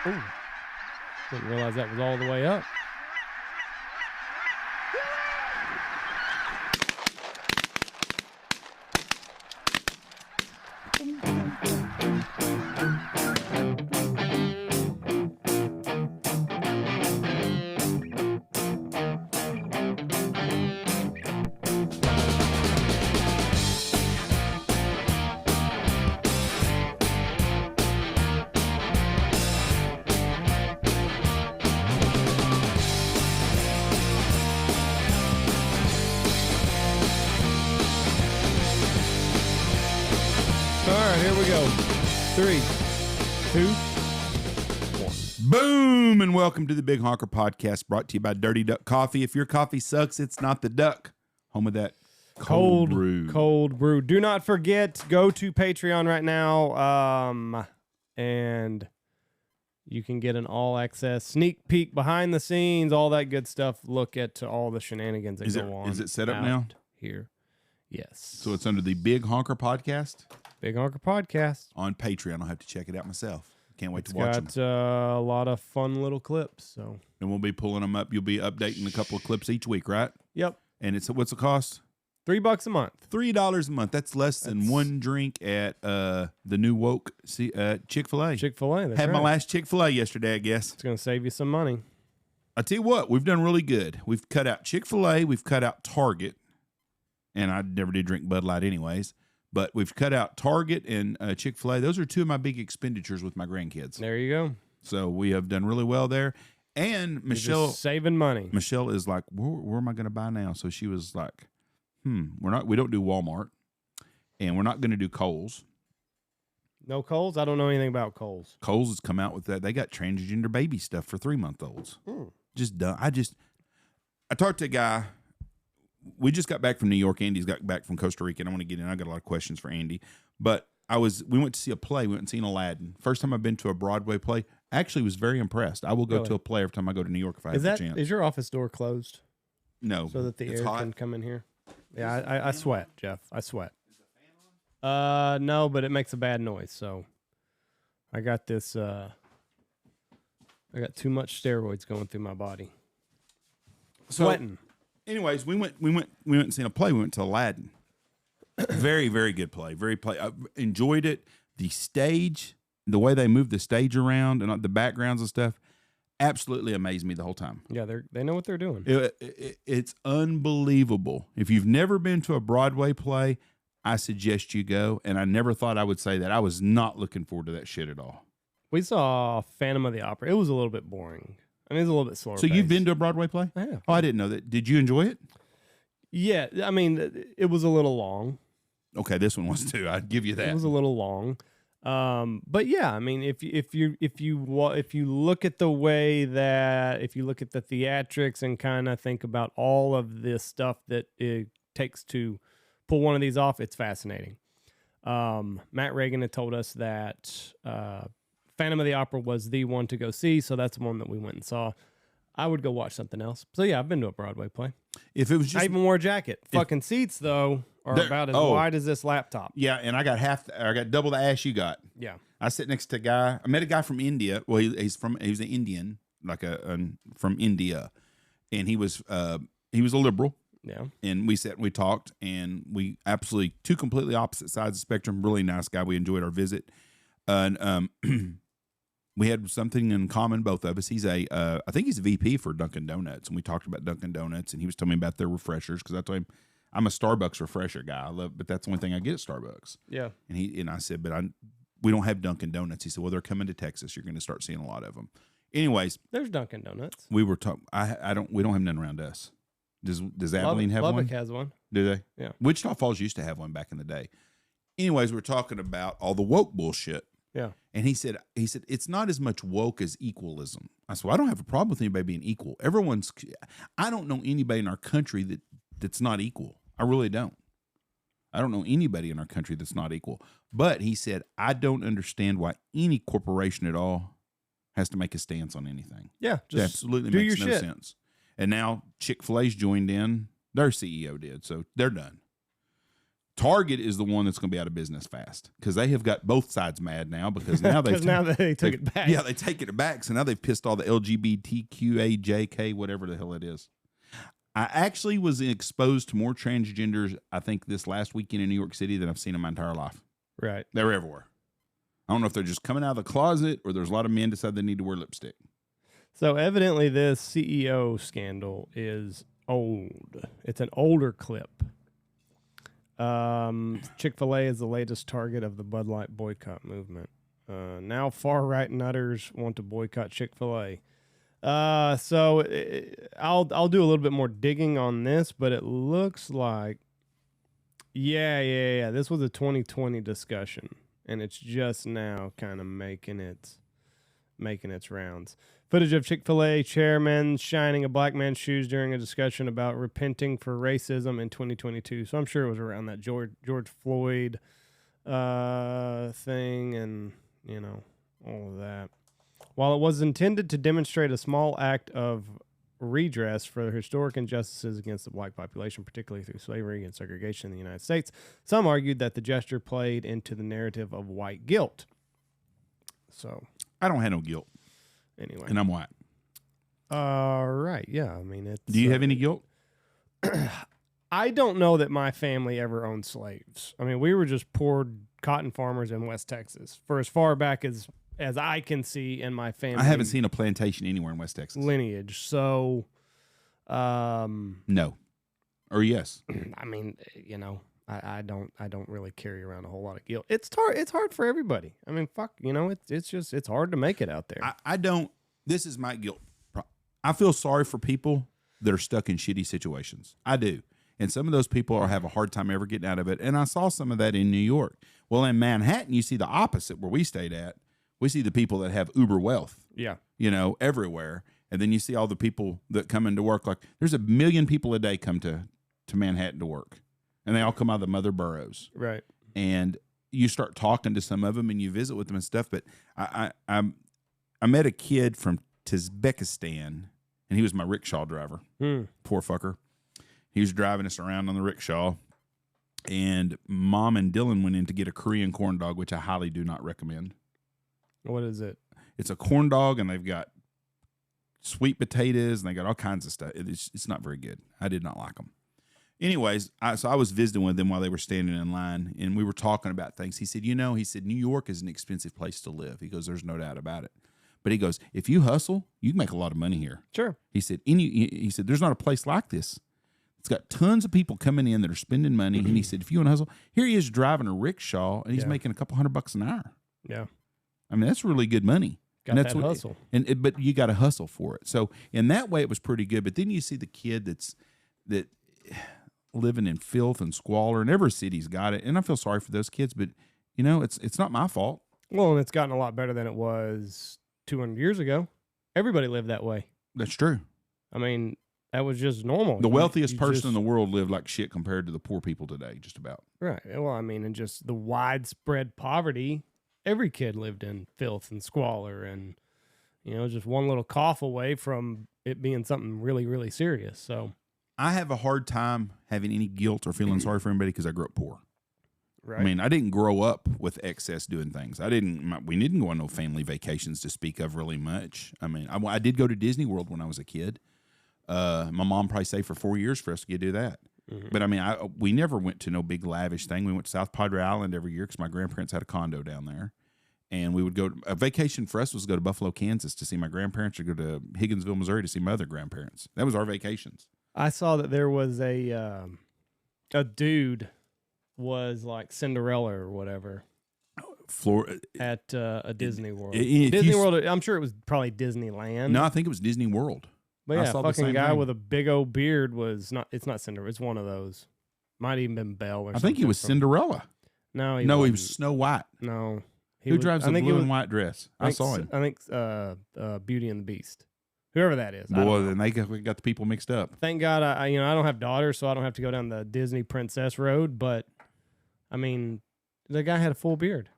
Ooh. Didn't realize that was all the way up. Here we go. 3, 2, 1. Boom, and welcome to the Big Honker Podcast, brought to you by Dirty Duck Coffee. If your coffee sucks, it's not the duck. Home of that cold brew. Cold brew. Do not forget, go to Patreon right now, and you can get an all-access sneak peek behind the scenes, all that good stuff. Look at all the shenanigans that go on. Is it set up now? Here. Yes. So it's under the Big Honker Podcast? Big Honker Podcast. On Patreon. I'll have to check it out myself. Can't wait to watch them. It's got a lot of fun little clips. So. And we'll be pulling them up. You'll be updating a couple of clips each week, right? Yep. And what's the cost? $3 a month. $3 a month. That's less than one drink at the new woke ChickfilA. ChickfilA. Had my last ChickfilA yesterday, I guess. It's going to save you some money. I tell you what, we've done really good. We've cut out ChickfilA. We've cut out Target. And I never did drink Bud Light anyways. But we've cut out Target and Chick-fil-A. Those are two of my big expenditures with my grandkids. There you go. So we have done really well there. And Michelle, you're just saving money. Michelle is like, where am I going to buy now? So she was like, we don't do Walmart, and we're not going to do Kohl's. No Kohl's? I don't know anything about Kohl's. Kohl's has come out with that. They got transgender baby stuff for 3-month-olds. Just done. I talked to a guy. We just got back from New York. Andy's got back from Costa Rica, and I want to get in. I got a lot of questions for Andy. But we went to see a play. We went and seen Aladdin. First time I've been to a Broadway play. Actually was very impressed. I will go to a play every time I go to New York if I have the chance. Is your office door closed? No. So that the air can come in here? Yeah, I sweat, Jeff. I sweat. Is the fan on? No, but it makes a bad noise. So I got this. I got too much steroids going through my body. Sweating. Anyways, we went and seen a play. We went to Aladdin. Very, very good play. I enjoyed it. The stage, the way they moved the stage around and the backgrounds and stuff, absolutely amazed me the whole time. Yeah, they know what they're doing. It's unbelievable. If you've never been to a Broadway play, I suggest you go. And I never thought I would say that. I was not looking forward to that shit at all. We saw Phantom of the Opera. It was a little bit boring. I mean, it's a little bit slower. So you've been to a Broadway play? I have. Oh, I didn't know that. Did you enjoy it? Yeah, I mean, it was a little long. Okay, this one was too. I'd give you that. It was a little long, but yeah, I mean, if you look at the way that if you look at the theatrics and kind of think about all of this stuff that it takes to pull one of these off, it's fascinating. Matt Reagan had told us that Phantom of the Opera was the one to go see, so that's the one that we went and saw. I would go watch something else. So yeah, I've been to a Broadway play. If it was just, I even wore a jacket. Fucking seats though are about as wide as this laptop. Yeah, and I got double the ass you got. Yeah, I sit next to a guy. I met a guy from India. Well, he's an Indian, from India, and he was a liberal. Yeah, and we talked, and we absolutely two completely opposite sides of the spectrum. Really nice guy. We enjoyed our visit, and we had something in common, both of us. He's I think he's a VP for Dunkin' Donuts, and we talked about Dunkin' Donuts, and he was telling me about their refreshers because I told him I'm a Starbucks refresher guy. But that's the only thing I get at Starbucks. Yeah, and I said, but we don't have Dunkin' Donuts. He said, well, they're coming to Texas. You're going to start seeing a lot of them. Anyways, there's Dunkin' Donuts. We were talking. We don't have none around us. Does Abilene have one? Lubbock has one. Do they? Yeah. Wichita Falls used to have one back in the day. Anyways, we're talking about all the woke bullshit. Yeah. And he said, it's not as much woke as equalism. I said, well, I don't have a problem with anybody being equal. I don't know anybody in our country that's not equal. I really don't. I don't know anybody in our country that's not equal. But he said, I don't understand why any corporation at all has to make a stance on anything. Yeah. It absolutely makes no sense. And now Chick-fil-A's joined in. Their CEO did. So they're done. Target is the one that's going to be out of business fast because they have got both sides mad now because now they took it back. Yeah, they take it back. So now they've pissed all the LGBTQAJK, whatever the hell it is. I actually was exposed to more transgenders, I think, this last weekend in New York City than I've seen in my entire life. Right. They're everywhere. I don't know if they're just coming out of the closet or there's a lot of men decide they need to wear lipstick. So evidently this CEO scandal is old. It's an older clip. Chick-fil-A is the latest target of the Bud Light boycott movement. Now far-right nutters want to boycott Chick-fil-A. So I'll do a little bit more digging on this, but it looks like, yeah. This was a 2020 discussion, and it's just now kind of making its rounds. Footage of Chick-fil-A chairman shining a black man's shoes during a discussion about repenting for racism in 2022. So I'm sure it was around that George Floyd thing and, all of that. While it was intended to demonstrate a small act of redress for the historic injustices against the black population, particularly through slavery and segregation in the United States, some argued that the gesture played into the narrative of white guilt. So I don't have no guilt. Anyway. And I'm white. Right. Yeah. I mean, it's. Do you have any guilt? I don't know that my family ever owned slaves. I mean, we were just poor cotton farmers in West Texas for as far back as I can see in my family. I haven't seen a plantation anywhere in West Texas. Lineage. So, no. Or yes. I mean, I don't really carry around a whole lot of guilt. It's hard for everybody. I mean, fuck, it's hard to make it out there. I don't. This is my guilt. I feel sorry for people that are stuck in shitty situations. I do. And some of those people have a hard time ever getting out of it. And I saw some of that in New York. Well, in Manhattan, you see the opposite where we stayed at. We see the people that have uber wealth. Yeah. Everywhere. And then you see all the people that come into work. Like there's 1 million people a day come to Manhattan to work. And they all come out of the mother boroughs. Right. And you start talking to some of them and you visit with them and stuff. But I met a kid from Uzbekistan, and he was my rickshaw driver. Poor fucker. He was driving us around on the rickshaw. And Mom and Dylan went in to get a Korean corn dog, which I highly do not recommend. What is it? It's a corn dog, and they've got sweet potatoes, and they got all kinds of stuff. It's not very good. I did not like them. Anyways, so I was visiting with them while they were standing in line, and we were talking about things. He said, New York is an expensive place to live. He goes, there's no doubt about it. But he goes, if you hustle, you can make a lot of money here. Sure. He said, he said, there's not a place like this. It's got tons of people coming in that are spending money. And he said, if you want to hustle, here he is driving a rickshaw, and he's making a couple $100 an hour. Yeah. I mean, that's really good money. Got that hustle. But you got to hustle for it. So in that way, it was pretty good. But then you see the kid that living in filth and squalor, and every city's got it. And I feel sorry for those kids, but it's not my fault. Well, and it's gotten a lot better than it was 200 years ago. Everybody lived that way. That's true. I mean, that was just normal. The wealthiest person in the world lived like shit compared to the poor people today, just about. Right. Well, I mean, and just the widespread poverty, every kid lived in filth and squalor and, just one little cough away from it being something really, really serious. So I have a hard time having any guilt or feeling sorry for anybody because I grew up poor. Right. I mean, I didn't grow up with excess doing things. We didn't go on no family vacations to speak of really much. I mean, I did go to Disney World when I was a kid. My mom probably saved for 4 years for us to get to do that. Mm-hmm. But I mean, we never went to no big lavish thing. We went to South Padre Island every year because my grandparents had a condo down there. And we would go, a vacation for us was to go to Buffalo, Kansas to see my grandparents, or go to Higginsville, Missouri to see my other grandparents. That was our vacations. I saw that there was a dude was like Cinderella or whatever at a Disney World. Disney World, I'm sure it was probably Disneyland. No, I think it was Disney World. But yeah, fucking guy with a big old beard was not. It's not Cinderella. It's one of those. Might even been Belle or something. I think he was Cinderella. No, he was Snow White. No, who drives a blue and white dress? I saw him. I think Beauty and the Beast. Whoever that is. Boy, then they got the people mixed up. Thank God, I don't have daughters, so I don't have to go down the Disney Princess Road. But I mean, the guy had a full beard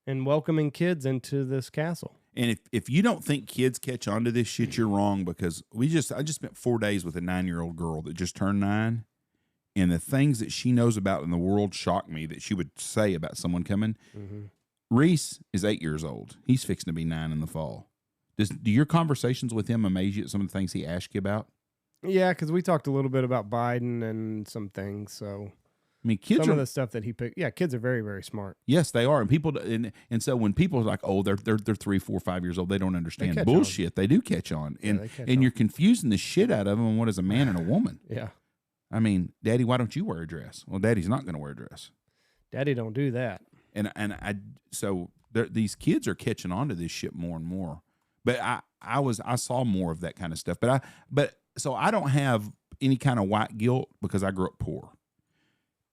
and welcoming kids into this castle. And if you don't think kids catch on to this shit, you're wrong, because I just spent 4 days with a 9-year-old girl that just turned 9, and the things that she knows about in the world shock me that she would say about someone coming. Mm-hmm. Reese is 8 years old. He's fixing to be 9 in the fall. Do your conversations with him amaze you at some of the things he asks you about? Yeah, because we talked a little bit about Biden and some things. So, I mean, kids some are of the stuff that he picked. Yeah, kids are very, very smart. yes, they are, and people and so when people are like, oh, they're 3, 4, 5 years old, they don't understand catch bullshit. They do catch on, Yeah, and they catch and on. you're confusing the shit out of them on what is a man and a woman. Yeah, I mean, Daddy, why don't you wear a dress? Well, Daddy's not going to wear a dress, Daddy don't do that. and I so these kids are catching on to this shit more and more. But I saw more of that kind of stuff. But so I don't have any kind of white guilt because I grew up poor.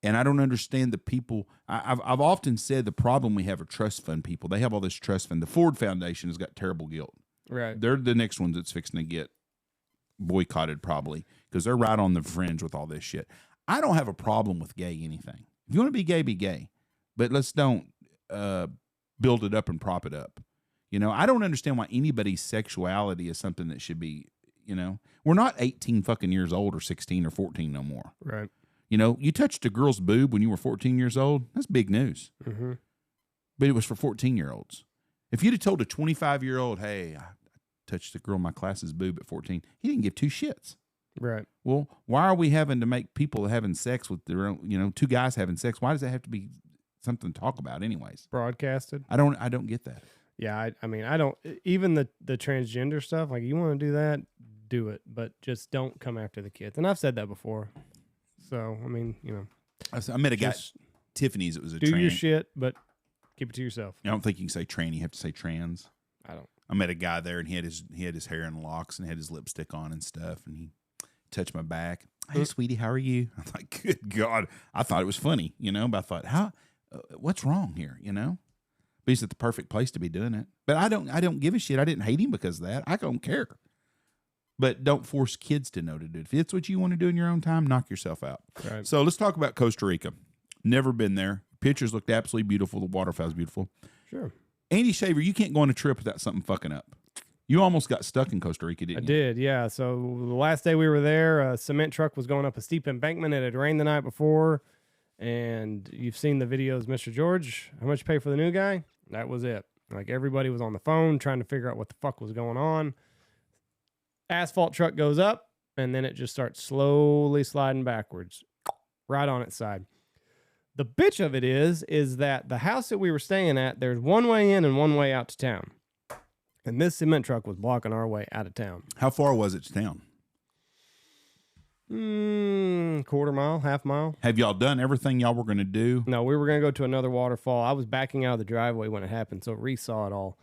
And I don't understand the people. I've often said the problem we have are trust fund people. They have all this trust fund. The Ford Foundation has got terrible guilt. Right. They're the next ones that's fixing to get boycotted probably because they're right on the fringe with all this shit. I don't have a problem with gay anything. If you want to be gay, be gay. But let's don't build it up and prop it up. You know, I don't understand why anybody's sexuality is something that should be, you know, we're not 18 fucking years old or 16 or 14 no more. Right. You know, you touched a girl's boob when you were 14 years old. That's big news. Mm-hmm. But it was for 14-year-olds. If you'd have told a 25-year-old, hey, I touched a girl in my class's boob at 14, he didn't give two shits. Right. Well, why are we having to make people having sex with their own, you know, two guys having sex? Why does that have to be something to talk about anyways? Broadcasted. I don't get that. Yeah, I mean, I don't, even the transgender stuff, like, you want to do that, do it, but just don't come after the kids. And I've said that before. So, I mean, you know. I met a guy, Tiffany's, it was a do trans. your shit, but keep it to yourself. I don't think you can say tranny, you have to say trans. I don't. I met a guy there and he had his hair in locks and had his lipstick on and stuff, and he touched my back. Hey, sweetie, how are you? I'm like, good God. I thought it was funny, you know, but I thought, what's wrong here, you know? But he's at the perfect place to be doing it. But I don't give a shit. I didn't hate him because of that. I don't care. But don't force kids to know to do it. If it's what you want to do in your own time, knock yourself out. Right. So let's talk about Costa Rica. Never been there. Pictures looked absolutely beautiful. The waterfall's beautiful. Sure. Andy Shaver, you can't go on a trip without something fucking up. You almost got stuck in Costa Rica, didn't you? I did, yeah. So the last day we were there, a cement truck was going up a steep embankment. It had rained the night before. And you've seen the videos, Mr. George. How much you pay for the new guy? That was it. Like, everybody was on the phone trying to figure out what the fuck was going on. Asphalt truck goes up, and then it just starts slowly sliding backwards, right on its side. The bitch of it is that the house that we were staying at, there's one way in and one way out to town. And this cement truck was blocking our way out of town. How far was it to town? Quarter mile, half mile. Have y'all done everything y'all were going to do? No, we were going to go to another waterfall. I was backing out of the driveway when it happened, so Reese saw it all.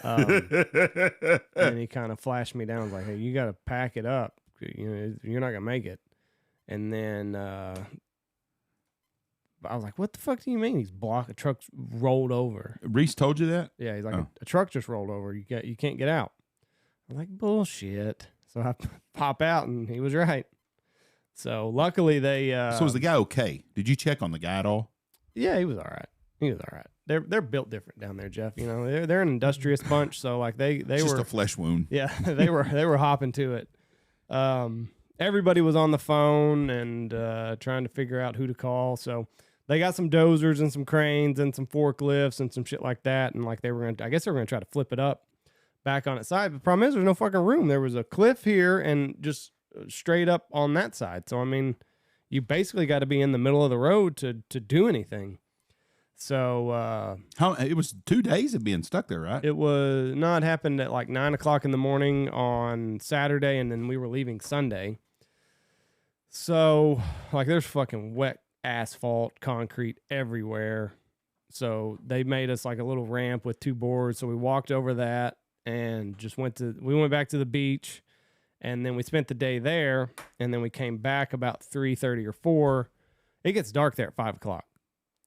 And he kind of flashed me down. I was like, hey, you got to pack it up. You know, you're not going to make it. And then I was like, what the fuck do you mean? A truck rolled over. Reese told you that? Yeah, he's like, a truck just rolled over. You can't get out. I'm like, bullshit. So I pop out, and he was right. So luckily they. So was the guy okay? Did you check on the guy at all? Yeah, he was all right. He was all right. They're built different down there, Jeff. You know, they're an industrious bunch. So like they It's were just a flesh wound. Yeah, they were hopping to it. Everybody was on the phone and trying to figure out who to call. So they got some dozers and some cranes and some forklifts and some shit like that. And like I guess they were gonna try to flip it up back on its side. But the problem is there's no fucking room. There was a cliff here and just straight up on that side. So I mean, you basically got to be in the middle of the road to do anything. So It was 2 days of being stuck there, right? it was not happened at like 9 o'clock in the morning on Saturday, and then we were leaving Sunday. So like there's fucking wet asphalt, concrete everywhere. So they made us like a little ramp with 2 boards. So we walked over that and just went back to the beach. And then we spent the day there, and then we came back about 3:30 or 4. It gets dark there at 5 o'clock.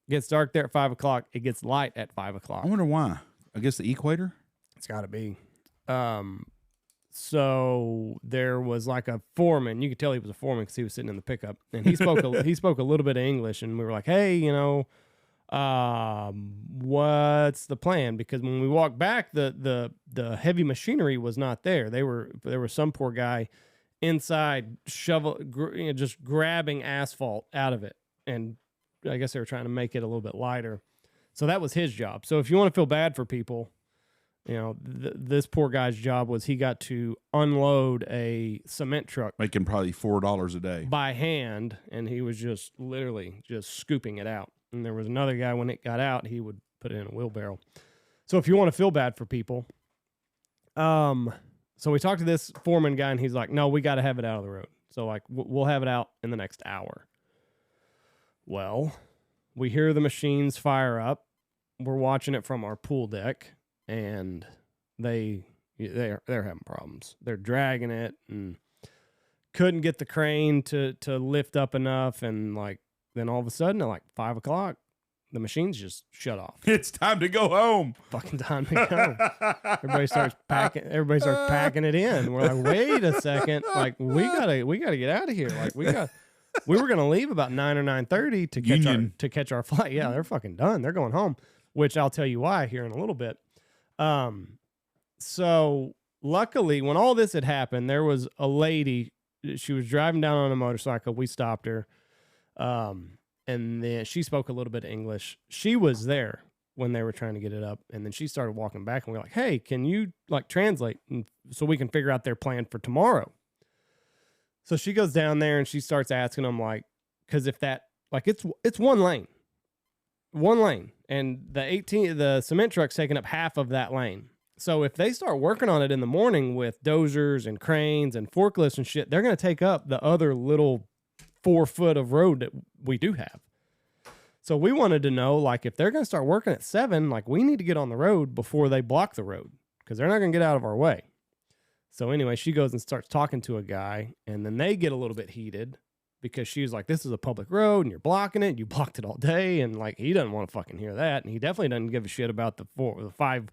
It gets dark there at 5 o'clock. It gets light at 5 o'clock. I wonder why. I guess the equator? It's got to be. So there was like a foreman. You could tell he was a foreman because he was sitting in the pickup, and he spoke he spoke a little bit of English, and we were like, hey, you know, what's the plan? Because when we walked back, the heavy machinery was not there. There was some poor guy inside, just grabbing asphalt out of it. And I guess they were trying to make it a little bit lighter. So that was his job. So if you want to feel bad for people, this poor guy's job was he got to unload a cement truck. Making probably $4 a day. By hand, and he was just literally just scooping it out. And there was another guy, when it got out, he would put it in a wheelbarrow. So if you want to feel bad for people, so we talked to this foreman guy, and he's like, no, we got to have it out of the road. So, like, we'll have it out in the next hour. Well, we hear the machines fire up. We're watching it from our pool deck, and they're having problems. They're dragging it and couldn't get the crane to lift up enough. And, like, then all of a sudden at, like, 5 o'clock, the machines just shut off. It's time to go home. Fucking time to go. Everybody starts packing it in. We're like, wait a second. Like, we gotta get out of here. Like, we were gonna leave about 9 or 9:30 to catch our flight. Yeah, they're fucking done. They're going home, which I'll tell you why here in a little bit. So luckily, when all this had happened, there was a lady. She was driving down on a motorcycle. We stopped her. And then she spoke a little bit of English. She was there when they were trying to get it up. And then she started walking back, and we were like, hey, can you like translate so we can figure out their plan for tomorrow? So she goes down there and she starts asking them, like, because if that, like, it's one lane. And the cement truck's taking up half of that lane. So if they start working on it in the morning with dozers and cranes and forklifts and shit, they're going to take up the other little 4 foot of road that we do have. So we wanted to know, like, if they're going to start working at 7, like, we need to get on the road before they block the road, because they're not going to get out of our way. So anyway, she goes and starts talking to a guy, and then they get a little bit heated because she was like, this is a public road and you're blocking it. You blocked it all day. And, like, he doesn't want to fucking hear that. And he definitely doesn't give a shit about the 5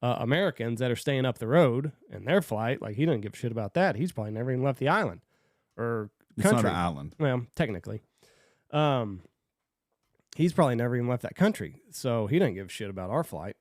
Americans that are staying up the road and their flight. Like, he doesn't give a shit about that. He's probably never even left the island or country. It's not an island. Well, technically. He's probably never even left that country, so he doesn't give a shit about our flight.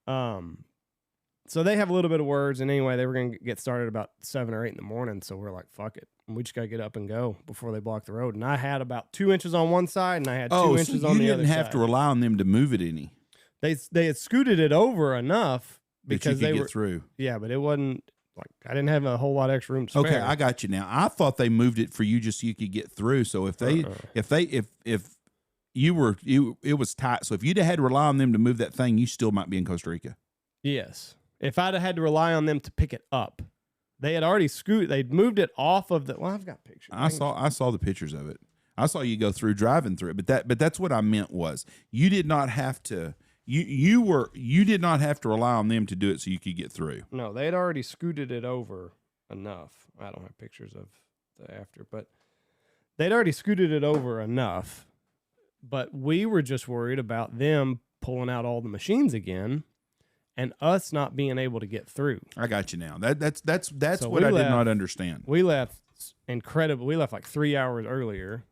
So they have a little bit of words, and anyway, they were going to get started about 7 or 8 in the morning, so we're like, fuck it. We just got to get up and go before they block the road. And I had about 2 inches on one side, and I had 2 inches on the other side. You didn't have to rely on them to move it any. They had scooted it over enough because they were through. Yeah, but it wasn't, like, I didn't have a whole lot of extra room to spare. Okay, I got you now. I thought they moved it for you just so you could get through. So if it was tight. So if you'd have had to rely on them to move that thing, you still might be in Costa Rica. Yes. If I'd have had to rely on them to pick it up, they had already they'd moved it off of the, well, I've got pictures. I saw the pictures of it. I saw you go through driving through it, but that's what I meant was you did not have to, you did not have to rely on them to do it so you could get through. No, they'd already scooted it over enough. I don't have pictures of the after, but they'd already scooted it over enough. But we were just worried about them pulling out all the machines again and us not being able to get through. I got you now. That's so what I did not understand. We left incredible. We left like 3 hours earlier.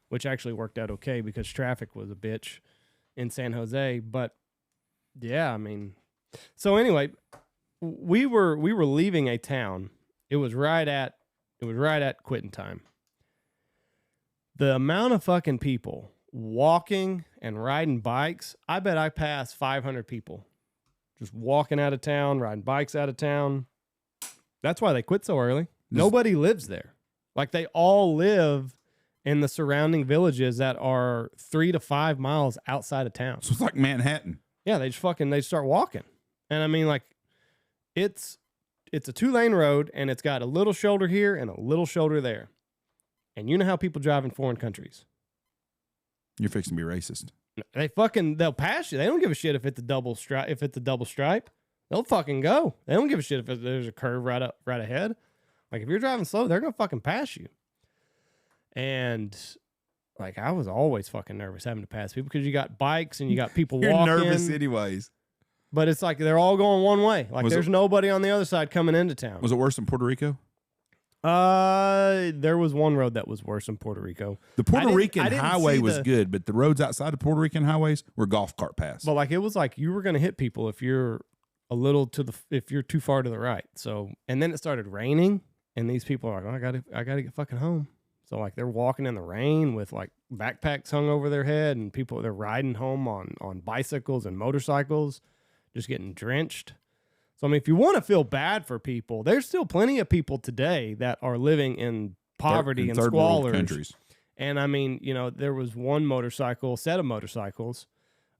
Which actually worked out okay because traffic was a bitch in San Jose. But yeah, I mean, so anyway, we were leaving a town. It was right at quitting time. The amount of fucking people walking and riding bikes, I bet I passed 500 people just walking out of town, riding bikes out of town. That's why they quit so early. Nobody lives there. Like, they all live in the surrounding villages that are 3 to 5 miles outside of town. So it's like Manhattan. Yeah, they start walking. And I mean, like, it's a 2-lane road, and it's got a little shoulder here and a little shoulder there. And you know how people drive in foreign countries. You're fixing to be racist. They'll pass you. They don't give a shit if it's a double stripe. They'll fucking go. They don't give a shit if there's a curve right ahead. Like, if you're driving slow, they're gonna fucking pass you. And, like, I was always fucking nervous having to pass people because you got bikes and you got people You're walking. You're nervous anyways. But it's like they're all going one way. Like, there's nobody on the other side coming into town. Was it worse than Puerto Rico? There was one road that was worse in Puerto Rico. The Puerto Rican highway was good, but the roads outside of Puerto Rican highways were golf cart paths. But, like, it was like you were going to hit people if you're if you're too far to the right. So, and then it started raining, And these people are like, oh, I gotta get fucking home. So like they're walking in the rain with like backpacks hung over their head, and they're riding home on bicycles and motorcycles, just getting drenched. So I mean, if you want to feel bad for people, there's still plenty of people today that are living in poverty and squalor countries. And I mean, there was one set of motorcycles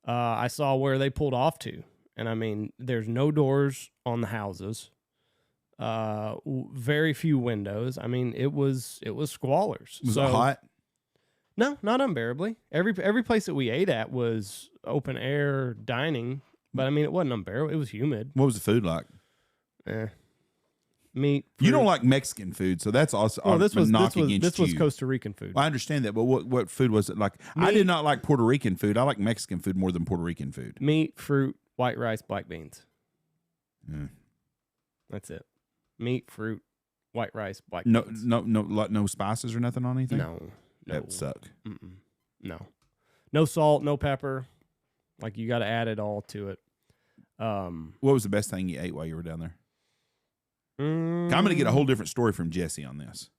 I saw where they pulled off to, and I mean, there's no doors on the houses. Very few windows. I mean, it was squalors. Was it hot? No, not unbearably. Every place that we ate at was open air dining, but I mean, it wasn't unbearable. It was humid. What was the food like? Meat. Fruit. You don't like Mexican food, so that's also this was Costa Rican food. Well, I understand that, but what food was it like? I did not like Puerto Rican food. I like Mexican food more than Puerto Rican food. Meat, fruit, white rice, black beans. Yeah. That's it. Meat, fruit, white rice, black beans. No spices or nothing on anything? No. That sucked. No salt, no pepper. Like, you got to add it all to it. What was the best thing you ate while you were down there? I'm going to get a whole different story from Jesse on this.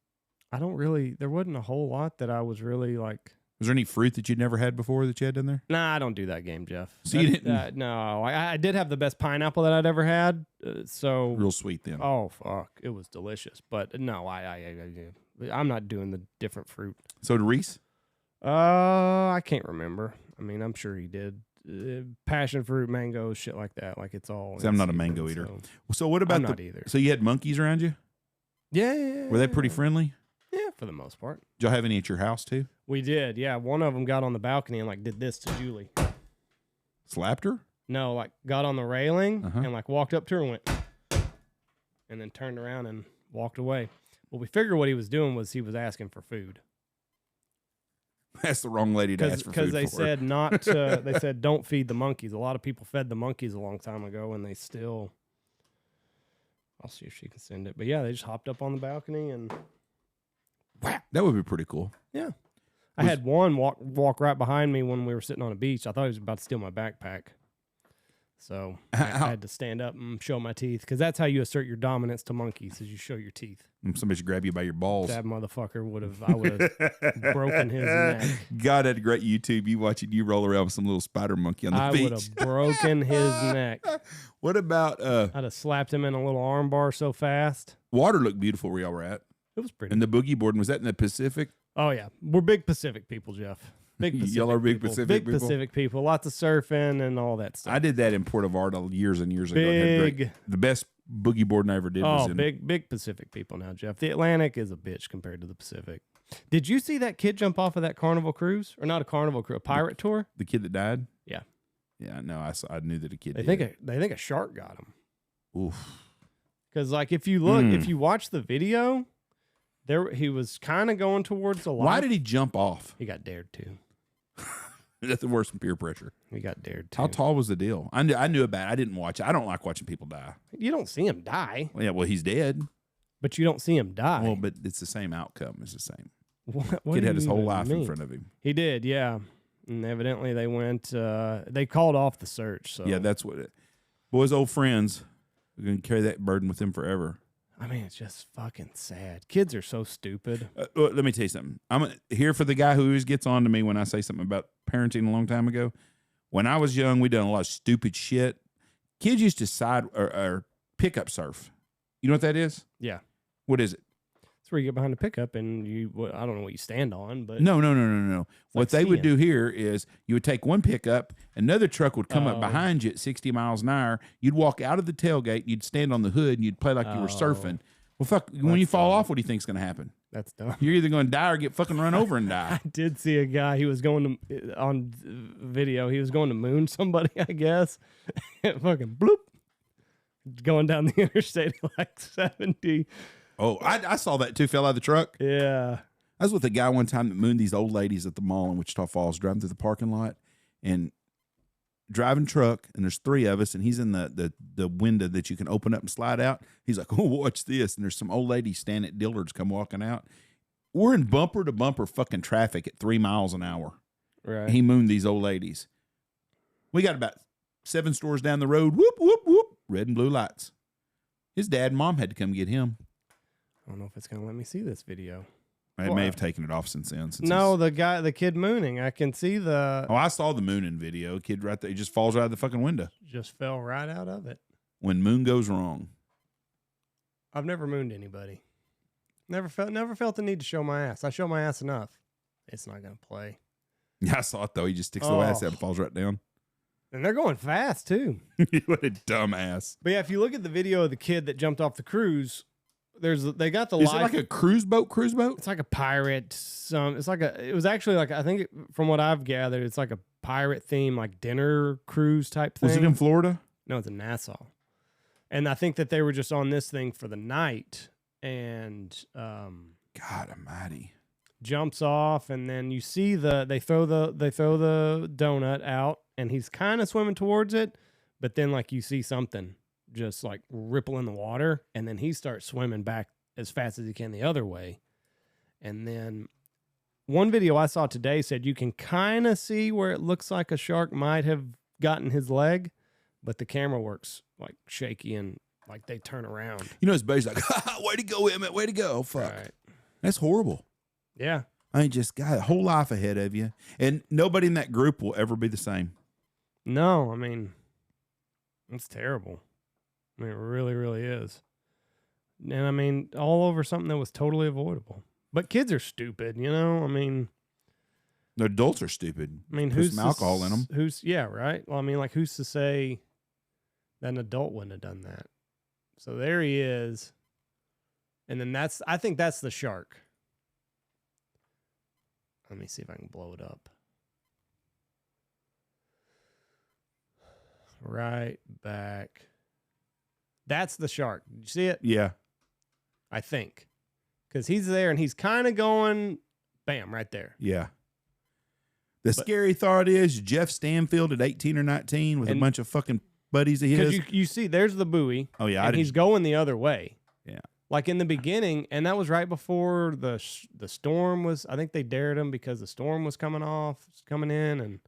There wasn't a whole lot that I was really like. Was there any fruit that you'd never had before that you had in there? Nah, I don't do that game, Jeff. So you didn't? No, I did have the best pineapple that I'd ever had. Real sweet then. Oh fuck, it was delicious. But no, I'm not doing the different fruit. So did Reese? I can't remember. I mean, I'm sure he did. Passion fruit, mango, shit like that. Like, it's all. See, I'm not a mango eater. So what about I'm not either. So you had monkeys around you? Yeah. Were they pretty friendly? Yeah, for the most part. Did y'all have any at your house too? We did, yeah. One of them got on the balcony and like did this to Julie. Slapped her? No, like got on the railing and like walked up to her and went, and then turned around and walked away. Well, we figured what he was doing was he was asking for food. That's the wrong lady to ask for food. Because they said not to, they said don't feed the monkeys. A lot of people fed the monkeys a long time ago, and they still. I'll see if she can send it. But yeah, they just hopped up on the balcony and. That would be pretty cool. Yeah. I had one walk right behind me when we were sitting on a beach. I thought he was about to steal my backpack. So I had to stand up and show my teeth, because that's how you assert your dominance to monkeys, is you show your teeth. Somebody should grab you by your balls. That motherfucker I would have broken his neck. God, had a great YouTube. You watch it, you roll around with some little spider monkey on the beach. I would have broken his neck. What about... I'd have slapped him in a little arm bar so fast. Water looked beautiful where y'all were at. It was pretty. And the boogie board, was that in the Pacific? Oh, yeah. We're big Pacific people, Jeff. Big Pacific Y'all are big people. Pacific big people? Pacific people. Lots of surfing and all that stuff. I did that in Puerto Vallarta years and years ago. The best boogie boarding I ever did was in... big Pacific people now, Jeff. The Atlantic is a bitch compared to the Pacific. Did you see that kid jump off of that Carnival Cruise? Or not a Carnival Cruise, a pirate tour? The kid that died? Yeah. Yeah, no, I knew that a kid They think a shark got him. Oof. Because, like, if you look, if you watch the video... he was kind of going towards the light. Why did he jump off? He got dared to. That's the worst than peer pressure. He got dared to. How tall was the deal? I knew about it. I didn't watch it. I don't like watching people die. You don't see him die. Well, yeah, well, he's dead. But you don't see him die. Well, but it's the same outcome. It's the same. What Kid had his whole life in front of him. He did, yeah. And evidently they went, they called off the search. So yeah, that's what it. Boys, old friends, we're going to carry that burden with them forever. I mean, it's just fucking sad. Kids are so stupid. Let me tell you something. I'm here for the guy who always gets on to me when I say something about parenting a long time ago. When I was young, we done a lot of stupid shit. Kids used to side or pickup surf. You know what that is? Yeah. What is it? It's where you get behind a pickup and I don't know what you stand on, but no. What they would do here is you would take one pickup, another truck would come up behind you at 60 miles an hour. You'd walk out of the tailgate, you'd stand on the hood, and you'd play like you were surfing. Well, fuck, when you fall off, what do you think's going to happen? That's dumb. You're either going to die or get fucking run over and die. I did see a guy. He was going to, on video, he was going to moon somebody, I guess. Fucking bloop. Going down the interstate at like 70. Oh, I saw that too. Fell out of the truck. Yeah. I was with a guy one time that mooned these old ladies at the mall in Wichita Falls, driving through the parking lot and driving truck. And there's three of us, and he's in the window that you can open up and slide out. He's like, "Oh, watch this!" And there's some old lady standing at Dillard's come walking out. We're in bumper to bumper fucking traffic at 3 miles an hour. Right. He mooned these old ladies. We got about 7 stores down the road. Whoop whoop whoop. Red and blue lights. His dad and mom had to come get him. I don't know if it's going to let me see this video. It may have taken it off since then. No, the kid mooning. I can see the... Oh, I saw the mooning video. Kid right there. He just falls out of the fucking window. Just fell right out of it. When moon goes wrong. I've never mooned anybody. Never felt the need to show my ass. I show my ass enough. It's not going to play. Yeah, I saw it, though. He just sticks the ass out and falls right down. And they're going fast, too. What a dumbass. But yeah, if you look at the video of the kid that jumped off the cruise, they got the Is it like a cruise boat? It's like a pirate. It was actually like, I think from what I've gathered, it's like a pirate theme, like dinner cruise type thing. Was it in Florida? No, it's in Nassau. And I think that they were just on this thing for the night and God almighty. Jumps off, and then you see they throw the donut out, and he's kind of swimming towards it, but then like you see something just like ripple in the water, and then he starts swimming back as fast as he can the other way. And then one video I saw today said you can kind of see where it looks like a shark might have gotten his leg, but the camera works like shaky and like they turn around. You know, his buddy's like, way to go, Emmett, way to go. Fuck. Right. That's horrible. Yeah. I mean, just got a whole life ahead of you. And nobody in that group will ever be the same. No, I mean, it's terrible. I mean, it really, really is. And I mean, all over something that was totally avoidable. But kids are stupid, you know? I mean, the adults are stupid. I mean, who's some alcohol in them? Yeah, right. Well, I mean, like, who's to say that an adult wouldn't have done that? So there he is. And then I think that's the shark. Let me see if I can blow it up. Right back. That's the shark. Did you see it? Yeah. I think. Because he's there and he's kind of going, bam, right there. Yeah. The scary thought is Jeff Stanfield at 18 or 19 with a bunch of fucking buddies of his. Because you see, there's the buoy. Oh, yeah. And he's going the other way. Yeah. Like in the beginning, and that was right before the storm was, I think they dared him because the storm was coming in and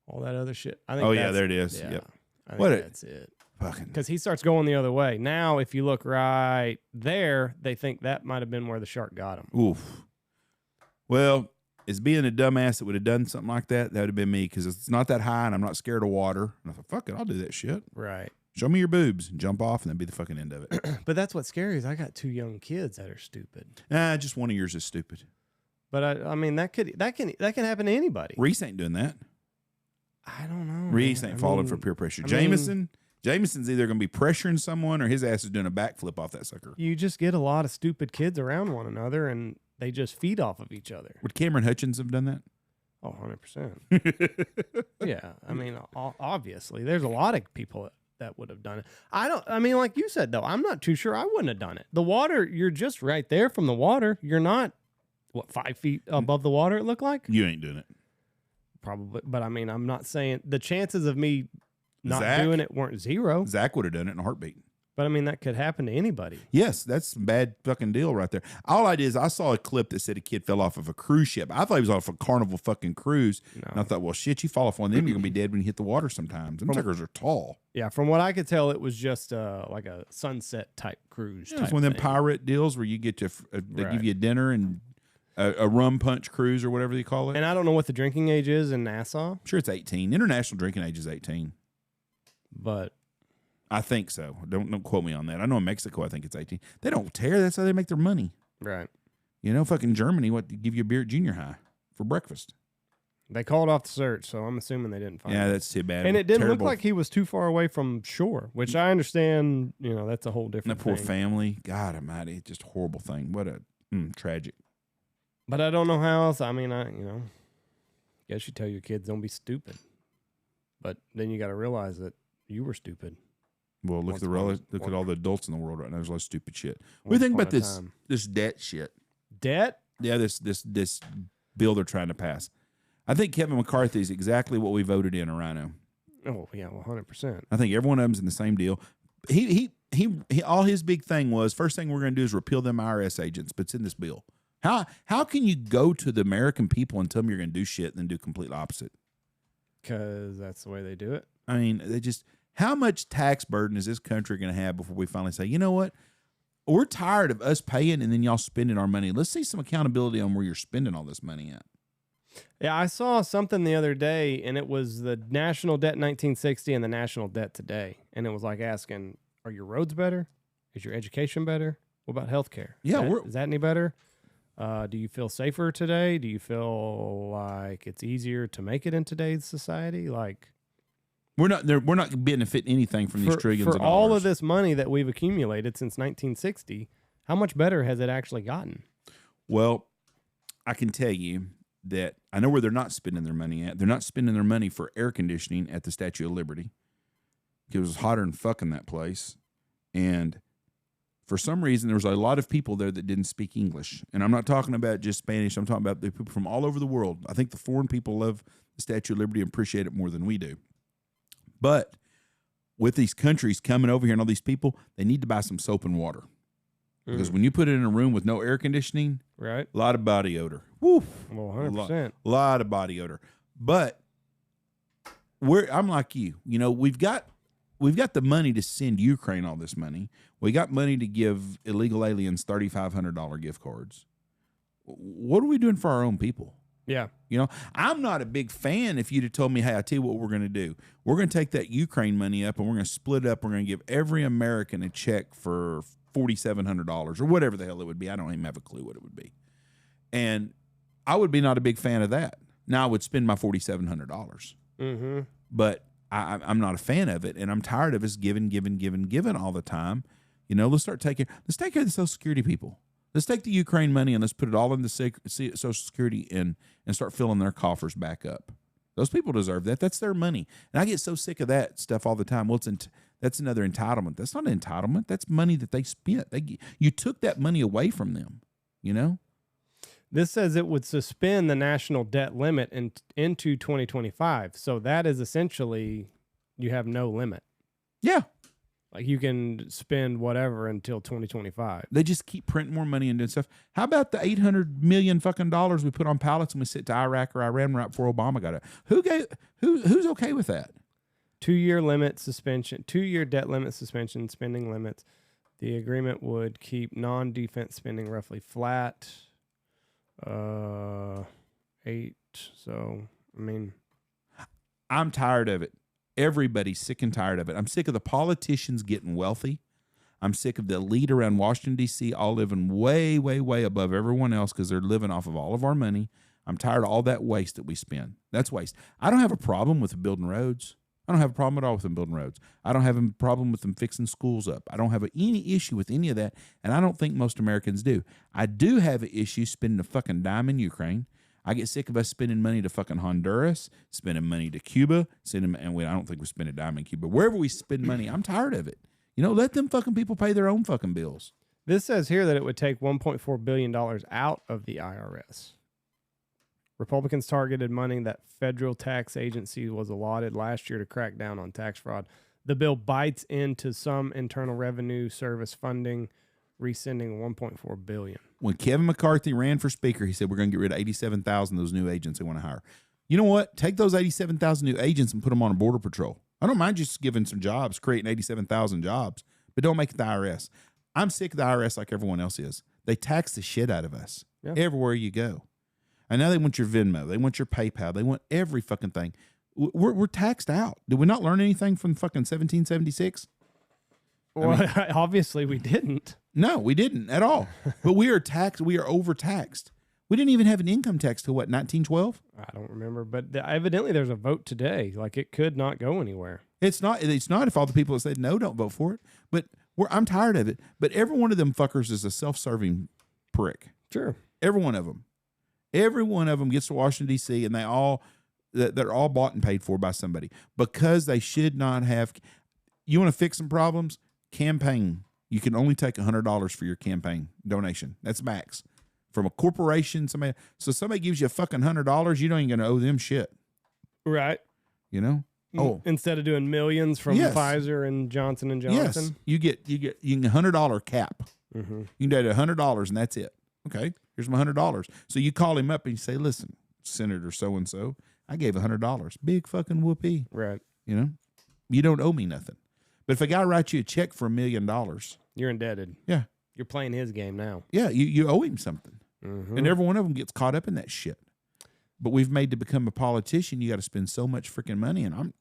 all that other shit. I think yeah, there it is. Yeah, yep. I think that's it. Fucking. Because he starts going the other way. Now, if you look right there, they think that might have been where the shark got him. Oof. Well, as being a dumbass that would have done something like that, that would have been me because it's not that high and I'm not scared of water. And I thought, fuck it, I'll do that shit. Right. Show me your boobs and jump off and then be the fucking end of it. But that's what's scary is I got 2 young kids that are stupid. Just one of yours is stupid. But I mean that can happen to anybody. Reese ain't doing that. I don't know. Reese ain't falling for peer pressure. Jameson's either going to be pressuring someone or his ass is doing a backflip off that sucker. You just get a lot of stupid kids around one another and they just feed off of each other. Would Cameron Hutchins have done that? Oh, 100%. Yeah. I mean, obviously, there's a lot of people that would have done it. I mean, like you said, though, I'm not too sure I wouldn't have done it. The water, you're just right there from the water. You're not, 5 feet above the water, it looked like? You ain't doing it. Probably. But I mean, I'm not saying the chances of me not doing it weren't zero. Zach would have done it in a heartbeat. But I mean, that could happen to anybody. Yes, that's a bad fucking deal right there. All I did is I saw a clip that said a kid fell off of a cruise ship. I thought he was off a Carnival fucking cruise. No. And I thought, well, shit, you fall off one of them, you're going to be dead when you hit the water sometimes. Them suckers are tall. Yeah, from what I could tell, it was just like a sunset type cruise. Yeah, it's one of them pirate deals where you get to, they give you a dinner and a rum punch cruise or whatever they call it. And I don't know what the drinking age is in Nassau. I'm sure it's 18. International drinking age is 18. But I think so. Don't quote me on that. I know in Mexico, I think it's 18. They don't tear. That's how they make their money. Right. You know, fucking Germany, what, they give you a beer at junior high for breakfast. They called off the search, so I'm assuming they didn't find him. Yeah, that's too bad. And it didn't look like he was too far away from shore, which I understand, that's a whole different thing. That poor thing. family. God almighty. Just a horrible thing. What a tragic. But I don't know how else. I mean, guess you tell your kids don't be stupid. But then you got to realize that you were stupid. Well, look at all the adults in the world right now. There's a lot of stupid shit. What do you think about this debt shit? Debt? Yeah, this bill they're trying to pass. I think Kevin McCarthy is exactly what we voted in a rhino. Oh yeah, 100%. I think every one of them's in the same deal. He all his big thing was first thing we're going to do is repeal them IRS agents, but it's in this bill. How can you go to the American people and tell them you're going to do shit and then do complete opposite? Because that's the way they do it. I mean, how much tax burden is this country going to have before we finally say, you know what? we're tired of us paying and then y'all spending our money. Let's see some accountability on where you're spending all this money at. Yeah, I saw something the other day, and it was the national debt in 1960 and the national debt today. And it was like asking, are your roads better? Is your education better? What about healthcare? Yeah, is that any better? Do you feel safer today? Do you feel like it's easier to make it in today's society? Like, we're not benefiting anything from these trillions of dollars. For all of this money that we've accumulated since 1960, how much better has it actually gotten? Well, I can tell you that I know where they're not spending their money at. They're not spending their money for air conditioning at the Statue of Liberty. It was hotter than fucking that place. And for some reason, there was a lot of people there that didn't speak English. And I'm not talking about just Spanish. I'm talking about the people from all over the world. I think the foreign people love the Statue of Liberty and appreciate it more than we do. But with these countries coming over here and all these people, they need to buy some soap and water. Because when you put it in a room with no air conditioning, right, a lot of body odor. Woo. Well, 100%. A lot of body odor. But I'm like you. You know, we've got the money to send Ukraine all this money. We got money to give illegal aliens $3,500 gift cards. What are we doing for our own people? Yeah. You know, I'm not a big fan if you'd have told me, hey, I tell you what we're going to do. We're going to take that Ukraine money up and we're going to split it up. We're going to give every American a check for $4,700 or whatever the hell it would be. I don't even have a clue what it would be. And I would be not a big fan of that. Now I would spend my $4,700. Mm-hmm. But I'm not a fan of it. And I'm tired of us giving all the time. You know, let's take care of the Social Security people. Let's take the Ukraine money and let's put it all in the Social Security and start filling their coffers back up. Those people deserve that. That's their money. And I get so sick of that stuff all the time. Well, that's another entitlement. That's not an entitlement. That's money that they spent. You took that money away from them, you know? This says it would suspend the national debt limit into 2025. So that is essentially you have no limit. Yeah. Like you can spend whatever until 2025. They just keep printing more money and doing stuff. How about the $800 million fucking dollars we put on pallets when we sent to Iraq or Iran right before Obama got it? Who's okay with that? 2-year limit suspension, 2-year debt limit suspension, spending limits. The agreement would keep non-defense spending roughly flat. 8. So, I mean, I'm tired of it. Everybody's sick and tired of it. I'm sick of the politicians getting wealthy. I'm sick of the elite around Washington, D.C. all living way, way, way above everyone else because they're living off of all of our money. I'm tired of all that waste that we spend. That's waste. I don't have a problem with building roads. I don't have a problem at all with them building roads. I don't have a problem with them fixing schools up. I don't have any issue with any of that, and I don't think most Americans do. I do have an issue spending a fucking dime in Ukraine. I get sick of us spending money to fucking Honduras, spending money to Cuba, I don't think we spend a dime in Cuba. Wherever we spend money, I'm tired of it. You know, let them fucking people pay their own fucking bills. This says here that it would take $1.4 billion out of the IRS. Republicans targeted money that federal tax agency was allotted last year to crack down on tax fraud. The bill bites into some Internal Revenue Service funding, rescinding $1.4 billion. When Kevin McCarthy ran for speaker, he said, we're going to get rid of 87,000 of those new agents they want to hire. You know what? Take those 87,000 new agents and put them on a border patrol. I don't mind just giving some jobs, creating 87,000 jobs, but don't make it the IRS. I'm sick of the IRS like everyone else is. They tax the shit out of us everywhere you go. And now they want your Venmo. They want your PayPal. They want every fucking thing. We're taxed out. Did we not learn anything from fucking 1776? Well, obviously we didn't. No, we didn't at all. But we are taxed. We are overtaxed. We didn't even have an income tax till what, 1912? I don't remember, but evidently there's a vote today. Like it could not go anywhere. It's not if all the people that said no don't vote for it. But I'm tired of it. But every one of them fuckers is a self-serving prick. Sure. Every one of them. Every one of them gets to Washington, D.C., and they're all bought and paid for by somebody because they should not have. You want to fix some problems? Campaign. You can only take $100 for your campaign donation. That's max. From a corporation, somebody gives you a fucking $100, you don't even gonna owe them shit. Right. You know? Oh. Instead of doing millions from Pfizer and Johnson & Johnson. Yes. You get $100 cap. Mm-hmm. You can do $100 and that's it. Okay, here's my $100. So you call him up and you say, listen, Senator so-and-so, I gave $100. Big fucking whoopee. Right. You know? You don't owe me nothing. But if a guy writes you a check for $1 million, you're indebted. Yeah. You're playing his game now. Yeah, you owe him something. Mm-hmm. And every one of them gets caught up in that shit. But we've made to become a politician, you got to spend so much freaking money. And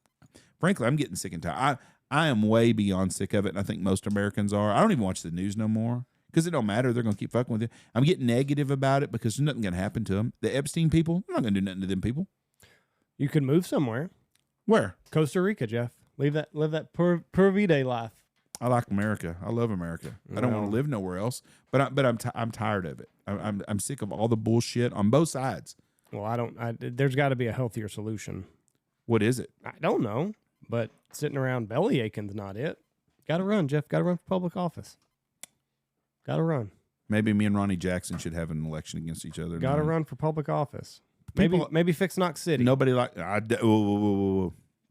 frankly, I'm getting sick and tired. I am way beyond sick of it. And I think most Americans are. I don't even watch the news no more because it don't matter. They're going to keep fucking with you. I'm getting negative about it because there's nothing going to happen to them. The Epstein people, I'm not going to do nothing to them people. You could move somewhere. Where? Costa Rica, Jeff. Live that pura vida life. I like America. I love America. I don't want to live nowhere else. But I'm tired of it. I'm sick of all the bullshit on both sides. Well, there's got to be a healthier solution. What is it? I don't know, but sitting around belly aching's not it. Got to run, Jeff. Got to run for public office. Got to run. Maybe me and Ronnie Jackson should have an election against each other. Got to run for public office. Maybe fix Knox City. Nobody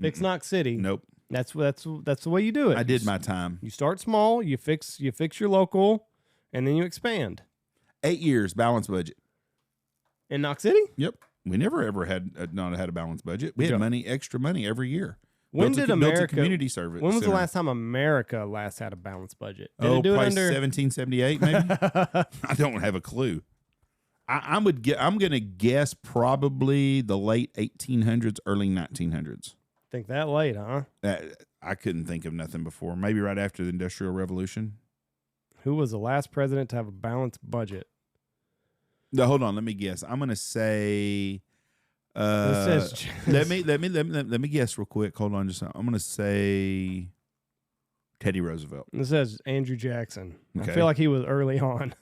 Fix Knox City. Nope. That's the way you do it. I did my time. You start small. You fix your local, and then you expand. 8 years balanced budget In Knox City? Yep. We never ever had not had a balanced budget. We had extra money every year. When did America built a community service? When was center. the last time America had a balanced budget? Did Oh, it do probably it under 1778, maybe. I don't have a clue. I'm gonna guess probably the late 1800s, early 1900s. Think that late, huh? I couldn't think of nothing before. Maybe right after the Industrial Revolution. Who was the last president to have a balanced budget? No, hold on. Let me guess. I'm gonna say. Let me guess real quick. Hold on, I'm gonna say Teddy Roosevelt. This says Andrew Jackson. Okay. I feel like he was early on.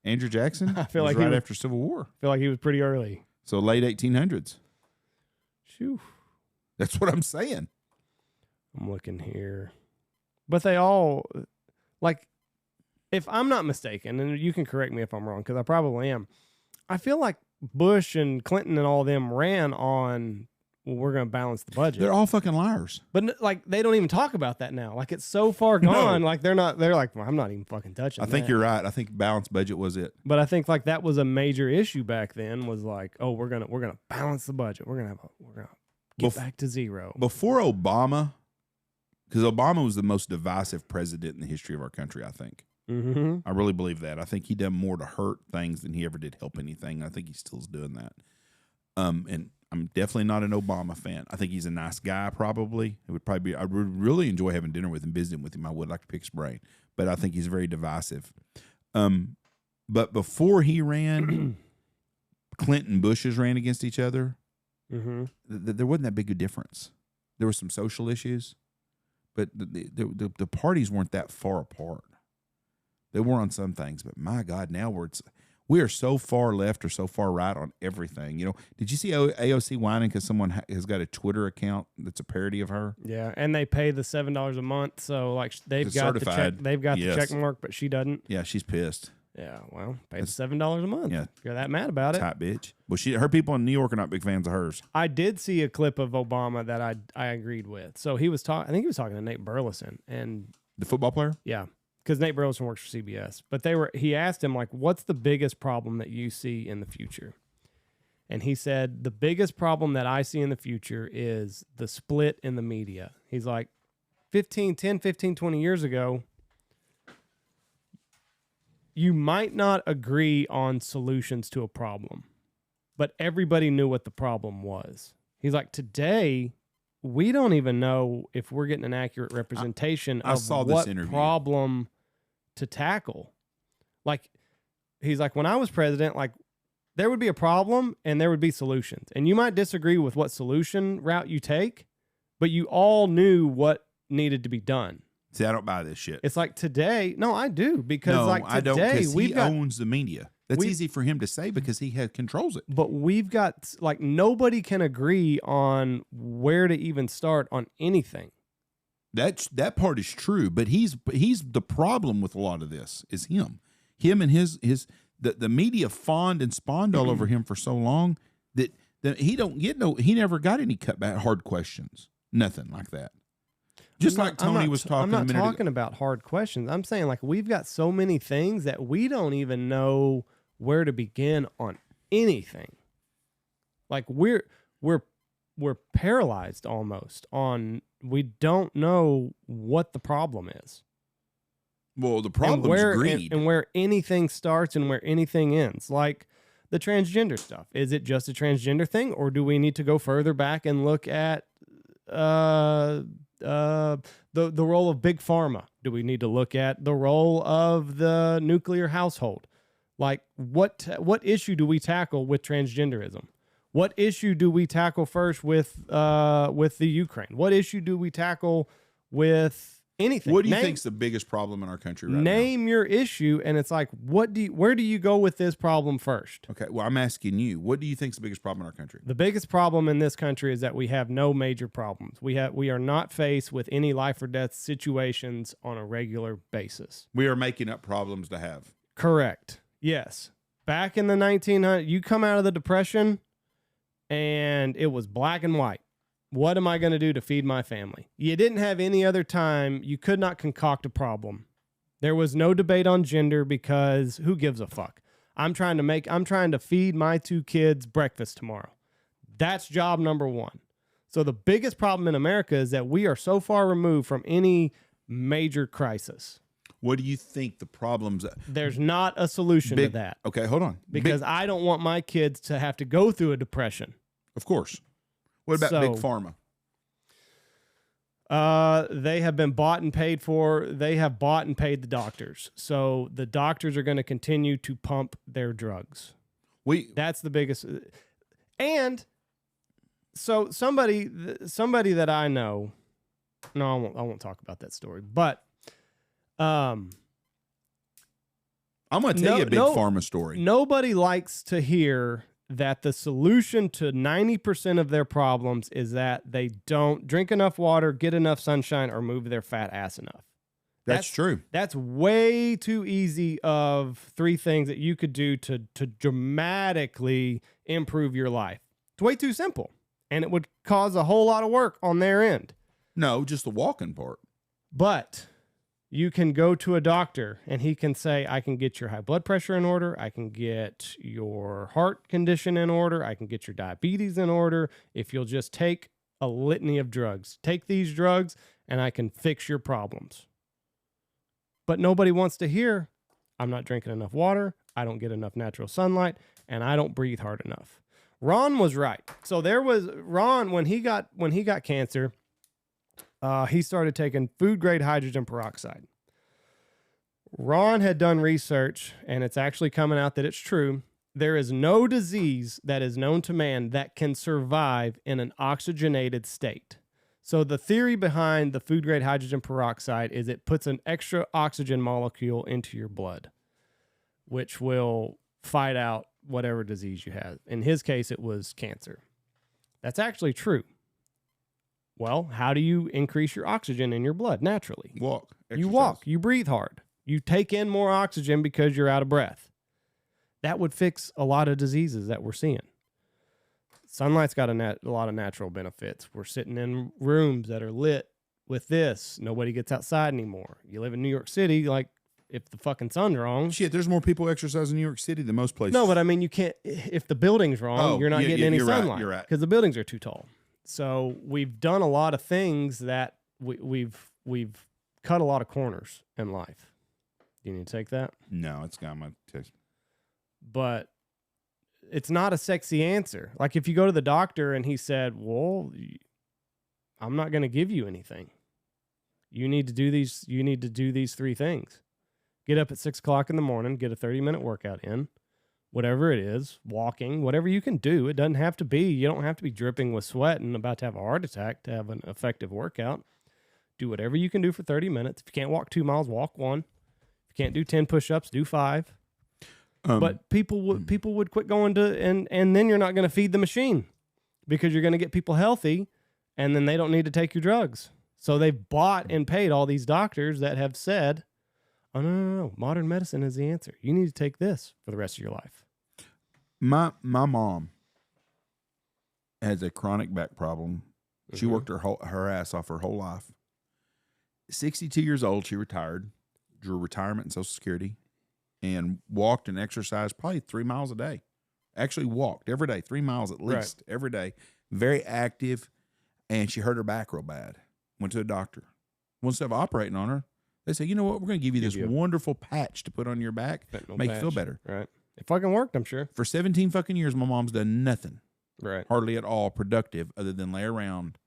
Andrew Jackson. I feel was like right he was, after Civil War. I feel like he was pretty early. So late 1800s. Shoo. That's what I'm saying. I'm looking here, but they all like. If I'm not mistaken, and you can correct me if I'm wrong, because I probably am. I feel like Bush and Clinton and all of them ran on, well, we're going to balance the budget. They're all fucking liars. But like, they don't even talk about that now. Like, it's so far gone. Like, they're like, well, I'm not even fucking touching I think that. you're right. I think balanced budget was it. But I think like that was a major issue back then. Was like, oh, we're gonna balance the budget. We're gonna get back to zero. Before Obama, because Obama was the most divisive president in the history of our country. I think. Mm-hmm. I really believe that. I think he done more to hurt things than he ever did help anything. I think he still's doing that. And I'm definitely not an Obama fan. I think he's a nice guy. Probably it would probably be. I would really enjoy having dinner with him, visiting with him. I would like to pick his brain, but I think he's very divisive. But before he ran, Clinton and Bush's ran against each other. Mm-hmm. There wasn't that big a difference. There were some social issues, but the parties weren't that far apart. They were on some things, but my God, now we are so far left or so far right on everything. You know, did you see AOC whining because someone has got a Twitter account that's a parody of her? Yeah, and they pay the $7 a month, so like they've got the check mark, but she doesn't. Yeah, she's pissed. Yeah, well, pay the $7 a month. Yeah, if you're that mad about it. Type bitch. Well, her people in New York are not big fans of hers. I did see a clip of Obama that I agreed with. So he was talking. I think he was talking to Nate Burleson and the football player. Yeah. Because Nate Burleson works for CBS, but he asked him, like, what's the biggest problem that you see in the future? And he said, the biggest problem that I see in the future is the split in the media. He's like, 10, 15, 20 years ago, you might not agree on solutions to a problem, but everybody knew what the problem was. He's like, today, we don't even know if we're getting an accurate representation of what problem to tackle. Like, he's like, when I was president, like, there would be a problem and there would be solutions. And you might disagree with what solution route you take, but you all knew what needed to be done. See, I don't buy this shit. It's like today. No, I do. Because like today, I don't, because he owns the media. That's easy for him to say because he controls it. But we've got, like, nobody can agree on where to even start on anything. That part is true, but he's the problem with a lot of this is him and the media fawned and spawned all over him for so long that he never got any cutback hard questions, nothing like that. Just like Tony was talking. I'm not talking about hard questions. I'm saying, like, we've got so many things that we don't even know where to begin on anything. Like, we're paralyzed almost on, we don't know what the problem is. Well, the problem is greed. And where anything starts and where anything ends. Like the transgender stuff. Is it just a transgender thing, or do we need to go further back and look at the role of big pharma? Do we need to look at the role of the nuclear household? Like what issue do we tackle with transgenderism? What issue do we tackle first with the Ukraine? What issue do we tackle with anything? What do you think is the biggest problem in our country right now? Name your issue, and it's like, where do you go with this problem first? Okay, well, I'm asking you, what do you think is the biggest problem in our country? The biggest problem in this country is that we have no major problems. We are not faced with any life or death situations on a regular basis. We are making up problems to have. Correct. Yes. Back in the 1900s, you come out of the Depression, and it was black and white. What am I going to do to feed my family? You didn't have any other time. You could not concoct a problem. There was no debate on gender because who gives a fuck? I'm trying to feed my 2 kids breakfast tomorrow. That's job number 1. So the biggest problem in America is that we are so far removed from any major crisis. What do you think the problems? There's not a solution to that. Okay, hold on. Because I don't want my kids to have to go through a depression. Of course. What about big pharma? They have been bought and paid for. They have bought and paid the doctors. So the doctors are going to continue to pump their drugs. That's the biggest. And so somebody that I know, no, I won't talk about that story, but I'm going to tell you a big pharma story. Nobody likes to hear that the solution to 90% of their problems is that they don't drink enough water, get enough sunshine, or move their fat ass enough. That's true. That's way too easy of 3 things that you could do to dramatically improve your life. It's way too simple, and it would cause a whole lot of work on their end. No, just the walking part. But you can go to a doctor and he can say, I can get your high blood pressure in order. I can get your heart condition in order. I can get your diabetes in order. If you'll just take a litany of drugs, take these drugs and I can fix your problems. But nobody wants to hear, I'm not drinking enough water. I don't get enough natural sunlight and I don't breathe hard enough. Ron was right. So there was Ron, when he got cancer, he started taking food-grade hydrogen peroxide. Ron had done research, and it's actually coming out that it's true. There is no disease that is known to man that can survive in an oxygenated state. So the theory behind the food-grade hydrogen peroxide is it puts an extra oxygen molecule into your blood, which will fight out whatever disease you have. In his case, it was cancer. That's actually true. Well, how do you increase your oxygen in your blood naturally? Walk. Exercise. You walk. You breathe hard. You take in more oxygen because you're out of breath. That would fix a lot of diseases that we're seeing. Sunlight's got a lot of natural benefits. We're sitting in rooms that are lit with this. Nobody gets outside anymore. You live in New York City, like, if the fucking sun's wrong. Shit, there's more people exercising in New York City than most places. No, but I mean, you can't, if the building's wrong, you're not getting any sunlight. Right, you're right. Because the buildings are too tall. So we've done a lot of things that we've cut a lot of corners in life. Do you need to take that? No, it's got my taste. But it's not a sexy answer. Like if you go to the doctor and he said, well, I'm not going to give you anything. You need to do these 3 things. Get up at 6 o'clock in the morning, get a 30-minute workout in. Whatever it is, walking, whatever you can do. It doesn't have to be, you don't have to be dripping with sweat and about to have a heart attack to have an effective workout. Do whatever you can do for 30 minutes. If you can't walk 2 miles, walk 1. If you can't do 10 push-ups, do 5. But people would quit going to, and then you're not going to feed the machine because you're going to get people healthy and then they don't need to take your drugs. So they've bought and paid all these doctors that have said, oh, no. Modern medicine is the answer. You need to take this for the rest of your life. My mom has a chronic back problem. Mm-hmm. She worked her ass off her whole life. 62 years old, she retired, drew retirement and Social Security, and walked and exercised probably 3 miles a day. Actually walked every day, 3 miles at least every day. Very active, and she hurt her back real bad. Went to a doctor. Instead of operating on her, They say, you know what? We're going to give you this you a wonderful patch to put on your back, fentanyl make you feel patch. better. Right. It fucking worked, I'm sure. For 17 fucking years, my mom's done nothing, Right. hardly at all productive other than lay around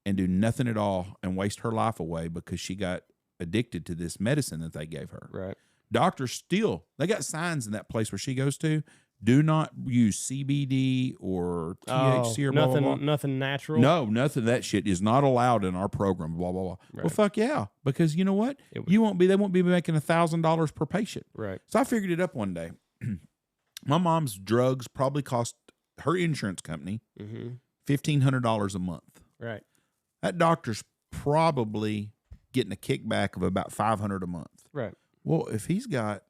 and do nothing at all and waste her life away because she got addicted to this medicine that they gave her. Right. Doctors still, they got signs in that place where she goes to, do not use CBD or THC or blah, nothing, blah, blah. nothing natural. No, nothing of that shit is not allowed in our program, blah, blah, blah. Right. Well, fuck yeah. Because you know what? They won't be making $1,000 per patient. Right. So I figured it up one day. My mom's drugs probably cost her insurance company $1,500 a month. Right. That doctor's probably getting a kickback of about $500 a month. Right. Well, if he's got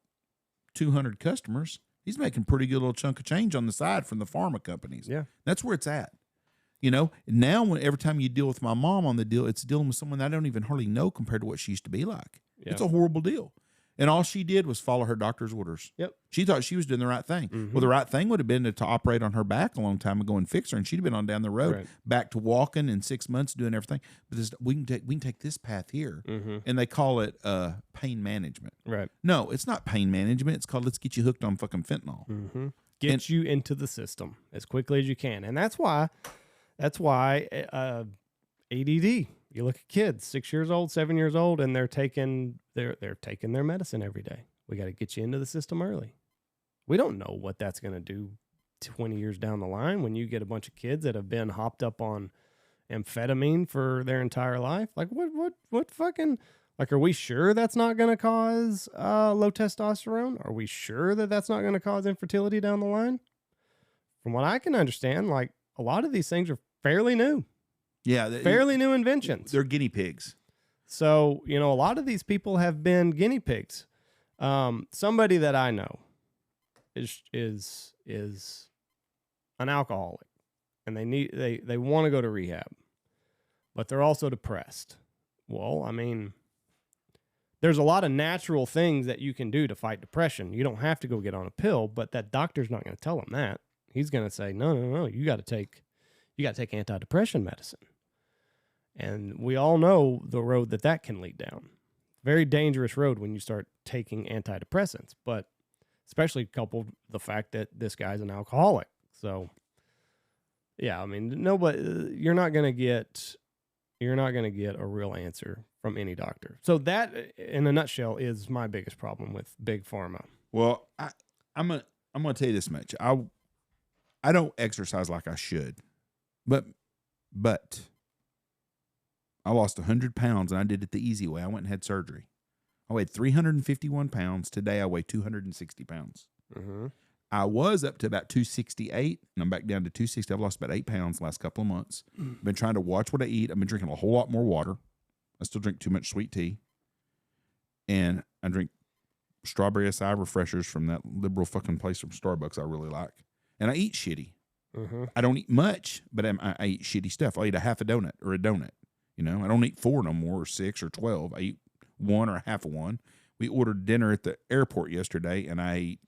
200 customers, he's making a pretty good little chunk of change on the side from the pharma companies. Yeah. That's where it's at. You know, now every time you deal with my mom on the deal, it's dealing with someone that I don't even hardly know compared to what she used to be like. Yeah. It's a horrible deal. And all she did was follow her doctor's orders. Yep. She thought she was doing the right thing. Well, the right thing would have been to operate on her back a long time ago and fix her, and she'd have been on down the road, back to walking in 6 months, doing everything. But we can take this path here, and they call it pain management. Right. No, it's not pain management. It's called let's get you hooked on fucking fentanyl. Get you into the system as quickly as you can, and that's why ADD. You look at kids, 6 years old, 7 years old, and they're taking their medicine every day. We got to get you into the system early. We don't know what that's going to do 20 years down the line when you get a bunch of kids that have been hopped up on amphetamine for their entire life. Like what fucking, like, are we sure that's not going to cause low testosterone? Are we sure that that's not going to cause infertility down the line? From what I can understand, like, a lot of these things are fairly new. Yeah. Fairly new inventions. They're guinea pigs. So, you know, a lot of these people have been guinea pigs. Somebody that I know is an alcoholic, and they want to go to rehab, but they're also depressed. Well, I mean, there's a lot of natural things that you can do to fight depression. You don't have to go get on a pill, but that doctor's not going to tell them that. He's going to say, no, you got to take antidepressant medicine. And we all know the road that can lead down. Very dangerous road when you start taking antidepressants, but especially coupled with the fact that this guy's an alcoholic. So, yeah, I mean, you're not going to get a real answer from any doctor. So that, in a nutshell, is my biggest problem with Big Pharma. Well, I'm gonna tell you this much. I don't exercise like I should, but I lost 100 pounds, and I did it the easy way. I went and had surgery. I weighed 351 pounds. Today, I weigh 260 pounds. I was up to about 268, and I'm back down to 260. I've lost about 8 pounds the last couple of months. I've been trying to watch what I eat. I've been drinking a whole lot more water. I still drink too much sweet tea. And I drink strawberry acai refreshers from that liberal fucking place from Starbucks I really like. And I eat shitty. I don't eat much, but I eat shitty stuff. I eat a half a donut or a donut. You know, I don't eat 4 no more, or 6 or 12. I eat 1 or half of one. We ordered dinner at the airport yesterday, and I ate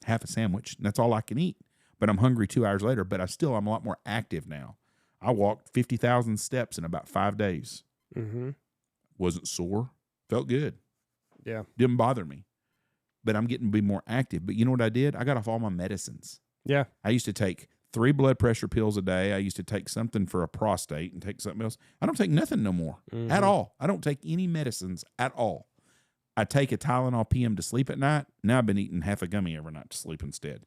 half a sandwich, and that's all I can eat. But I'm hungry 2 hours later, but I'm a lot more active now. I walked 50,000 steps in about 5 days. Wasn't sore. Felt good. Yeah. Didn't bother me. But I'm getting to be more active. But you know what I did? I got off all my medicines. Yeah. I used to take 3 blood pressure pills a day. I used to take something for a prostate and take something else. I don't take nothing no more at all. I don't take any medicines at all. I take a Tylenol PM to sleep at night. Now I've been eating half a gummy every night to sleep instead.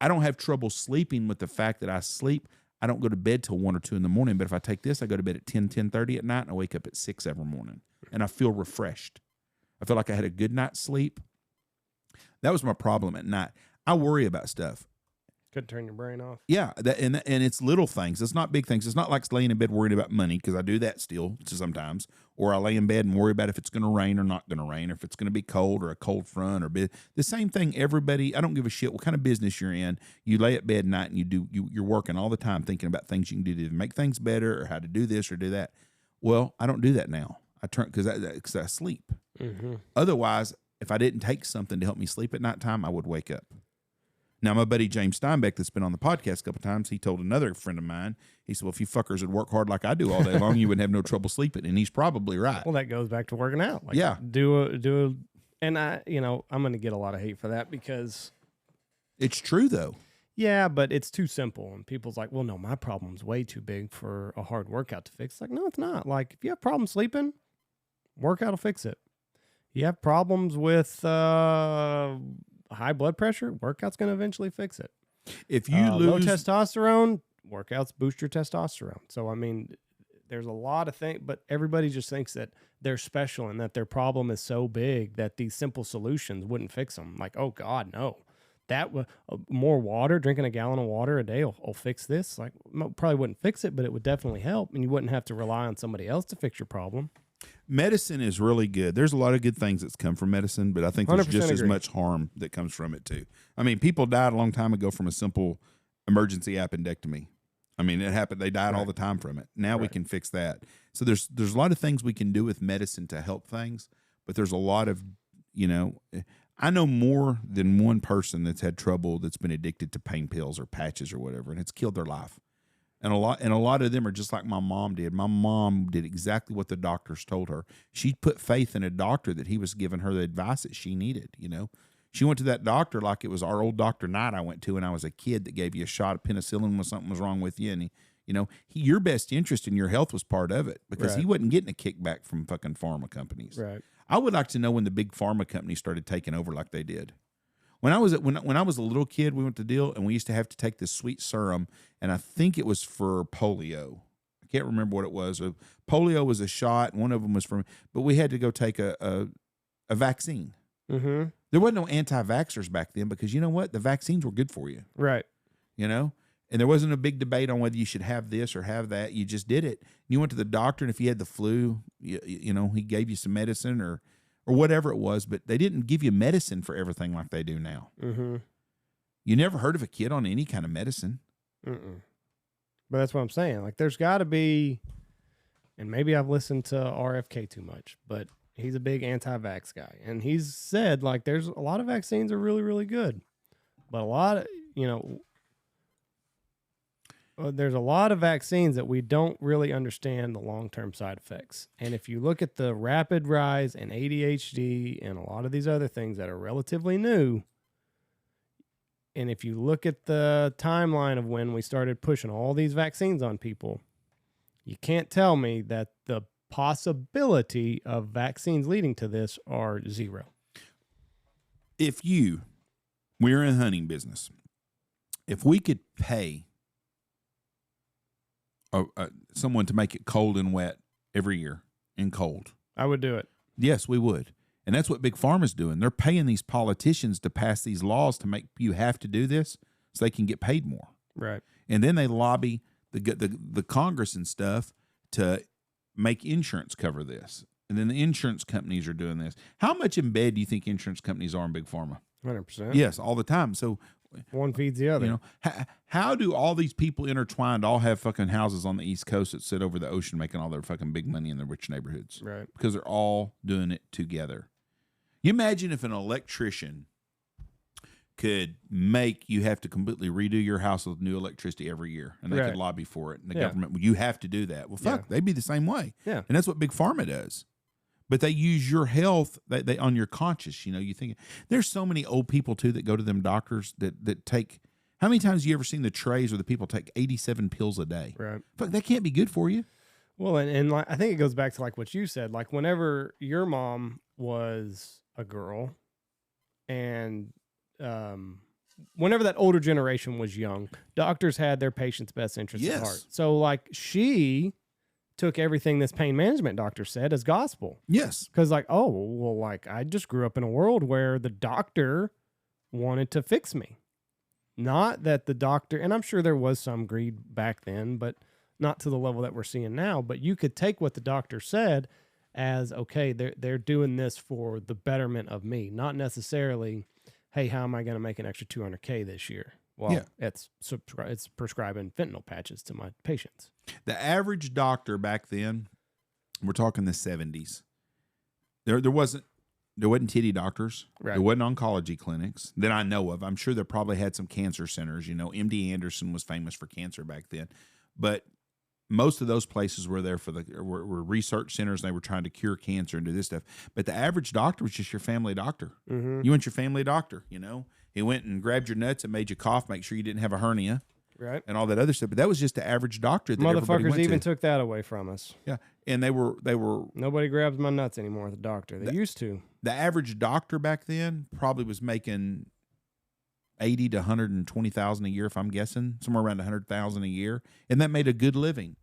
I don't have trouble sleeping with the fact that I sleep. I don't go to bed till 1 or 2 in the morning, but if I take this, I go to bed at 10:30 at night, and I wake up at 6 every morning, and I feel refreshed. I feel like I had a good night's sleep. That was my problem at night. I worry about stuff. Could turn your brain off. Yeah, and it's little things. It's not big things. It's not like laying in bed worrying about money, because I do that still sometimes. Or I lay in bed and worry about if it's going to rain or not going to rain, or if it's going to be cold or a cold front, or the same thing. Everybody, I don't give a shit what kind of business you're in. You lay at bed at night and you're working all the time thinking about things you can do to make things better, or how to do this or do that. Well, I don't do that now. I turn because I sleep. Otherwise, if I didn't take something to help me sleep at nighttime, I would wake up. Now, my buddy James Steinbeck, that's been on the podcast a couple times, he told another friend of mine, he said, well, if you fuckers would work hard like I do all day long, you wouldn't have no trouble sleeping. And he's probably right. Well, that goes back to working out. Like, yeah. And I'm going to get a lot of hate for that because it's true though. Yeah, but it's too simple. And people's like, well, no, my problem's way too big for a hard workout to fix. Like, no, it's not. Like, if you have problems sleeping, workout will fix it. You have problems with high blood pressure, workout's going to eventually fix it. If you low testosterone, workouts boost your testosterone. So, I mean, there's a lot of things, but everybody just thinks that they're special and that their problem is so big that these simple solutions wouldn't fix them. Like, oh, God, no. That more water, drinking a gallon of water a day will fix this. Like, probably wouldn't fix it, but it would definitely help, and you wouldn't have to rely on somebody else to fix your problem. Medicine is really good. There's a lot of good things that's come from medicine, but I think there's just as much harm that comes from it too. I mean, people died a long time ago from a simple emergency appendectomy. I mean, it happened. They died all the time from it. Now we can fix that. So there's a lot of things we can do with medicine to help things, but there's a lot of, I know more than one person that's had trouble that's been addicted to pain pills or patches or whatever, and it's killed their life. And a lot of them are just like my mom did. My mom did exactly what the doctors told her. She put faith in a doctor that he was giving her the advice that she needed, She went to that doctor like it was our old Dr. Knight I went to when I was a kid that gave you a shot of penicillin when something was wrong with you. And your best interest in your health was part of it because he wasn't getting a kickback from fucking pharma companies. Right. I would like to know when the big pharma companies started taking over like they did. When I was a little kid, we went to deal and we used to have to take this sweet serum, and I think it was for polio. I can't remember what it was. Polio was a shot, and one of them was but we had to go take a vaccine. Mm-hmm. There wasn't no anti-vaxxers back then because you know what? The vaccines were good for you. Right. And there wasn't a big debate on whether you should have this or have that. You just did it. You went to the doctor, and if you had the flu, he gave you some medicine or whatever it was, but they didn't give you medicine for everything like they do now. Mm-hmm. You never heard of a kid on any kind of medicine. Mm-mm. But that's what I'm saying. Like, there's got to be, and maybe I've listened to RFK too much, but he's a big anti-vax guy. And he's said, like, there's a lot of vaccines are really, really good. But a lot of, there's a lot of vaccines that we don't really understand the long-term side effects. And if you look at the rapid rise in ADHD and a lot of these other things that are relatively new, and if you look at the timeline of when we started pushing all these vaccines on people, you can't tell me that the possibility of vaccines leading to this are zero. If we're in the hunting business, if we could pay someone to make it cold and wet every year and cold, I would do it. Yes, we would. And that's what Big Pharma's doing. They're paying these politicians to pass these laws to make you have to do this so they can get paid more. Right. And then they lobby the Congress and stuff to make insurance cover this. And then the insurance companies are doing this. How much in bed do you think insurance companies are in Big Pharma? 100%. Yes, all the time. So one feeds the other. How do all these people intertwined all have fucking houses on the East Coast that sit over the ocean making all their fucking big money in the rich neighborhoods? Right. Because they're all doing it together. You imagine if an electrician could make you have to completely redo your house with new electricity every year, and they could lobby for it, and the government, you have to do that. Well, fuck, they'd be the same way. Yeah. And that's what Big Pharma does. But they use your health they on your conscious. You think there's so many old people too that go to them doctors that take. How many times have you ever seen the trays where the people take 87 pills a day? Right. Fuck, that can't be good for you. Well, and like, I think it goes back to like what you said. Like whenever your mom was a girl, and whenever that older generation was young, doctors had their patient's best interests at heart. So like she took everything this pain management doctor said as gospel. Yes. Because like, oh, well, like I just grew up in a world where the doctor wanted to fix me. Not that the doctor, and I'm sure there was some greed back then, but not to the level that we're seeing now. But you could take what the doctor said as, okay, they're doing this for the betterment of me, not necessarily, hey, how am I going to make an extra $200K this year? Well, it's prescribing fentanyl patches to my patients. The average doctor back then, we're talking the 70s, there wasn't There wasn't titty doctors. Right. There wasn't oncology clinics that I know of. I'm sure there probably had some cancer centers. You know, MD Anderson was famous for cancer back then. But most of those places were there for were research centers, and they were trying to cure cancer and do this stuff. But the average doctor was just your family doctor. Mm-hmm. You went your family doctor, you know. He went and grabbed your nuts and made you cough, make sure you didn't have a hernia. Right. And all that other stuff. But that was just the average doctor that everybody Motherfuckers went even to. took that away from us. Yeah. And they were Nobody grabs my nuts anymore at the doctor. They used to. The average doctor back then probably was making 80 to 120,000 a year, if I'm guessing, somewhere around 100,000 a year, and that made a good living.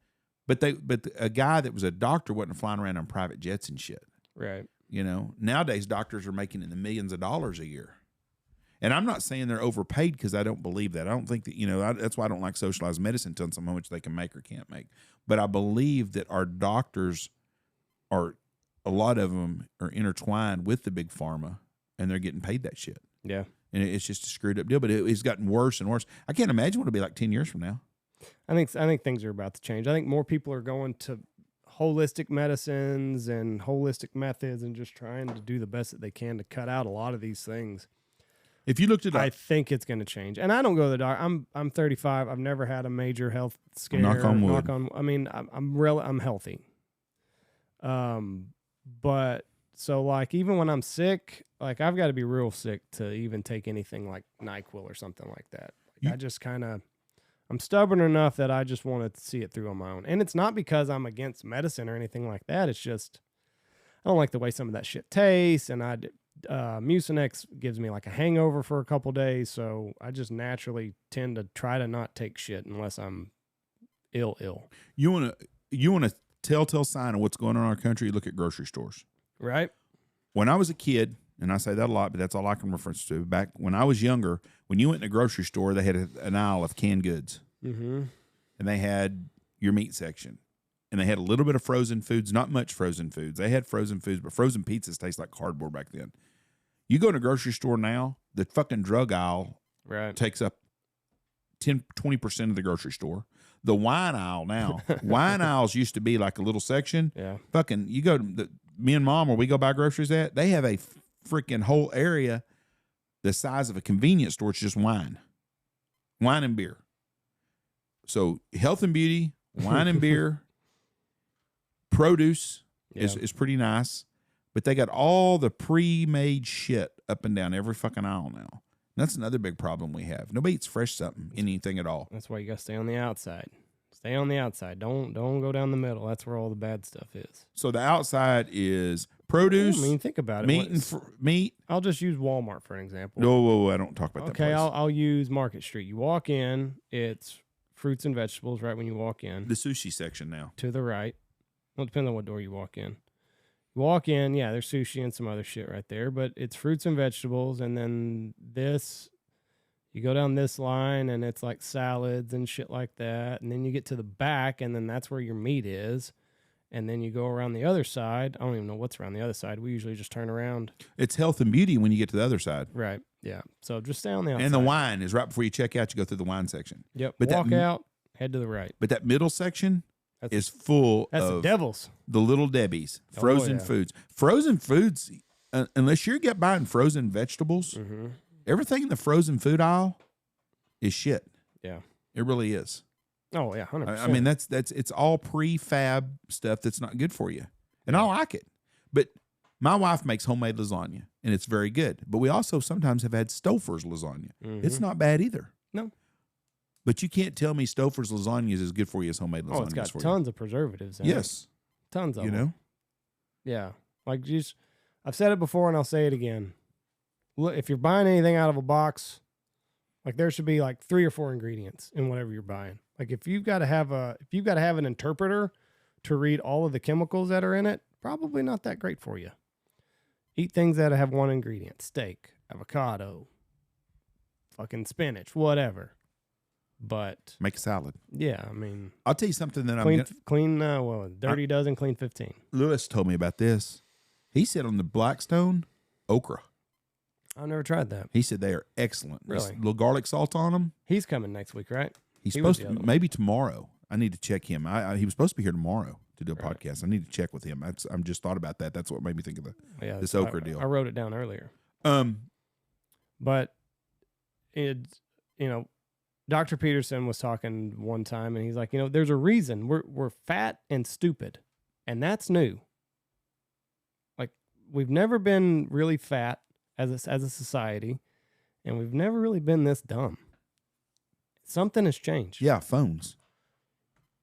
But a guy that was a doctor wasn't flying around on private jets and shit. Right. You know, nowadays doctors are making in the millions of dollars a year. And I'm not saying they're overpaid, because I don't believe that. I don't think that, you know, that's why I don't like socialized medicine, telling them how much they can make or can't make. But I believe that our doctors a lot of them are intertwined with the big pharma, and they're getting paid that shit. Yeah. And it's just a screwed up deal. But it's gotten worse and worse. I can't imagine what it'll be like 10 years from now. I think things are about to change. I think more people are going to holistic medicines and holistic methods and just trying to do the best that they can to cut out a lot of these things. If you looked at I think it's going to change. And I don't go to the doctor. I'm 35. I've never had a major health scare. Knock on wood. I mean, I'm healthy. But so like even when I'm sick, like I've got to be real sick to even take anything like NyQuil or something like that. Like I just I'm stubborn enough that I just want to see it through on my own. And it's not because I'm against medicine or anything like that. It's just I don't like the way some of that shit tastes, and Mucinex gives me like a hangover for a couple days, so I just naturally tend to try to not take shit unless I'm ill. You want a telltale sign of what's going on in our country, you look at grocery stores. Right? When I was a kid, and I say that a lot, but that's all I can reference to. Back when I was younger, when you went in a grocery store, they had an aisle of canned goods. Mm-hmm. And they had your meat section. And they had a little bit of frozen foods, not much frozen foods. They had frozen foods, but frozen pizzas taste like cardboard back then. You go to a grocery store now, the fucking drug aisle takes up 10-20% of the grocery store. The wine aisle now, wine aisles used to be like a little section. Yeah. Fucking, you go to me and Mom, where we go buy groceries at, they have a freaking whole area the size of a convenience store. It's just wine and beer. So health and beauty, wine and beer, produce is pretty nice, but they got all the pre-made shit up and down every fucking aisle now. And that's another big problem we have. Nobody eats fresh something, anything at all. That's why you got to stay on the outside. Stay on the outside. Don't go down the middle. That's where all the bad stuff is. So the outside is produce. I mean, think about it. Meat. I'll just use Walmart for an example. No, I don't talk about that place. Okay, I'll use Market Street. You walk in, it's fruits and vegetables right when you walk in. The sushi section now. To the right. Well, it depends on what door you walk in. You walk in, yeah, there's sushi and some other shit right there, but it's fruits and vegetables, and then you go down this line, and it's like salads and shit like that, and then you get to the back, and then that's where your meat is, and then you go around the other side. I don't even know what's around the other side. We usually just turn around. It's health and beauty when you get to the other side. Right, yeah. So just stay on the outside. And the wine is right before you check out. You go through the wine section. Yep, but walk out, head to the right. But that middle section is full of the devils. The little Debbies, frozen foods. Frozen foods, unless you're buying frozen vegetables, everything in the frozen food aisle is shit. Yeah. It really is. Oh, yeah, 100%. I mean, it's all prefab stuff that's not good for you. And I like it. But my wife makes homemade lasagna, and it's very good. But we also sometimes have had Stouffer's lasagna. It's not bad either. No. But you can't tell me Stouffer's lasagna is as good for you as homemade lasagna. Oh, it's got tons of preservatives in it. Yes. Tons of them. You know? Yeah. Like, I've said it before, and I'll say it again. Look, if you're buying anything out of a box, like there should be like 3 or 4 ingredients in whatever you're buying. Like if you've got to have an interpreter to read all of the chemicals that are in it, probably not that great for you. Eat things that have one ingredient: steak, avocado, fucking spinach, whatever. But make a salad. Yeah, I mean, I'll tell you something that dirty dozen, clean 15. Lewis told me about this. He said on the Blackstone, okra. I've never tried that. He said they are excellent. Really? A little garlic salt on them. He's coming next week, right? He's supposed to, maybe tomorrow. I need to check him. He was supposed to be here tomorrow, to do a podcast. I need to check with him. I'm just thought about that. That's what made me think of this I, Okra deal. I wrote it down earlier. But Dr. Peterson was talking one time, and he's like, there's a reason we're fat and stupid, and that's new. Like, we've never been really fat as a society, and we've never really been this dumb. Something has changed. Yeah, phones.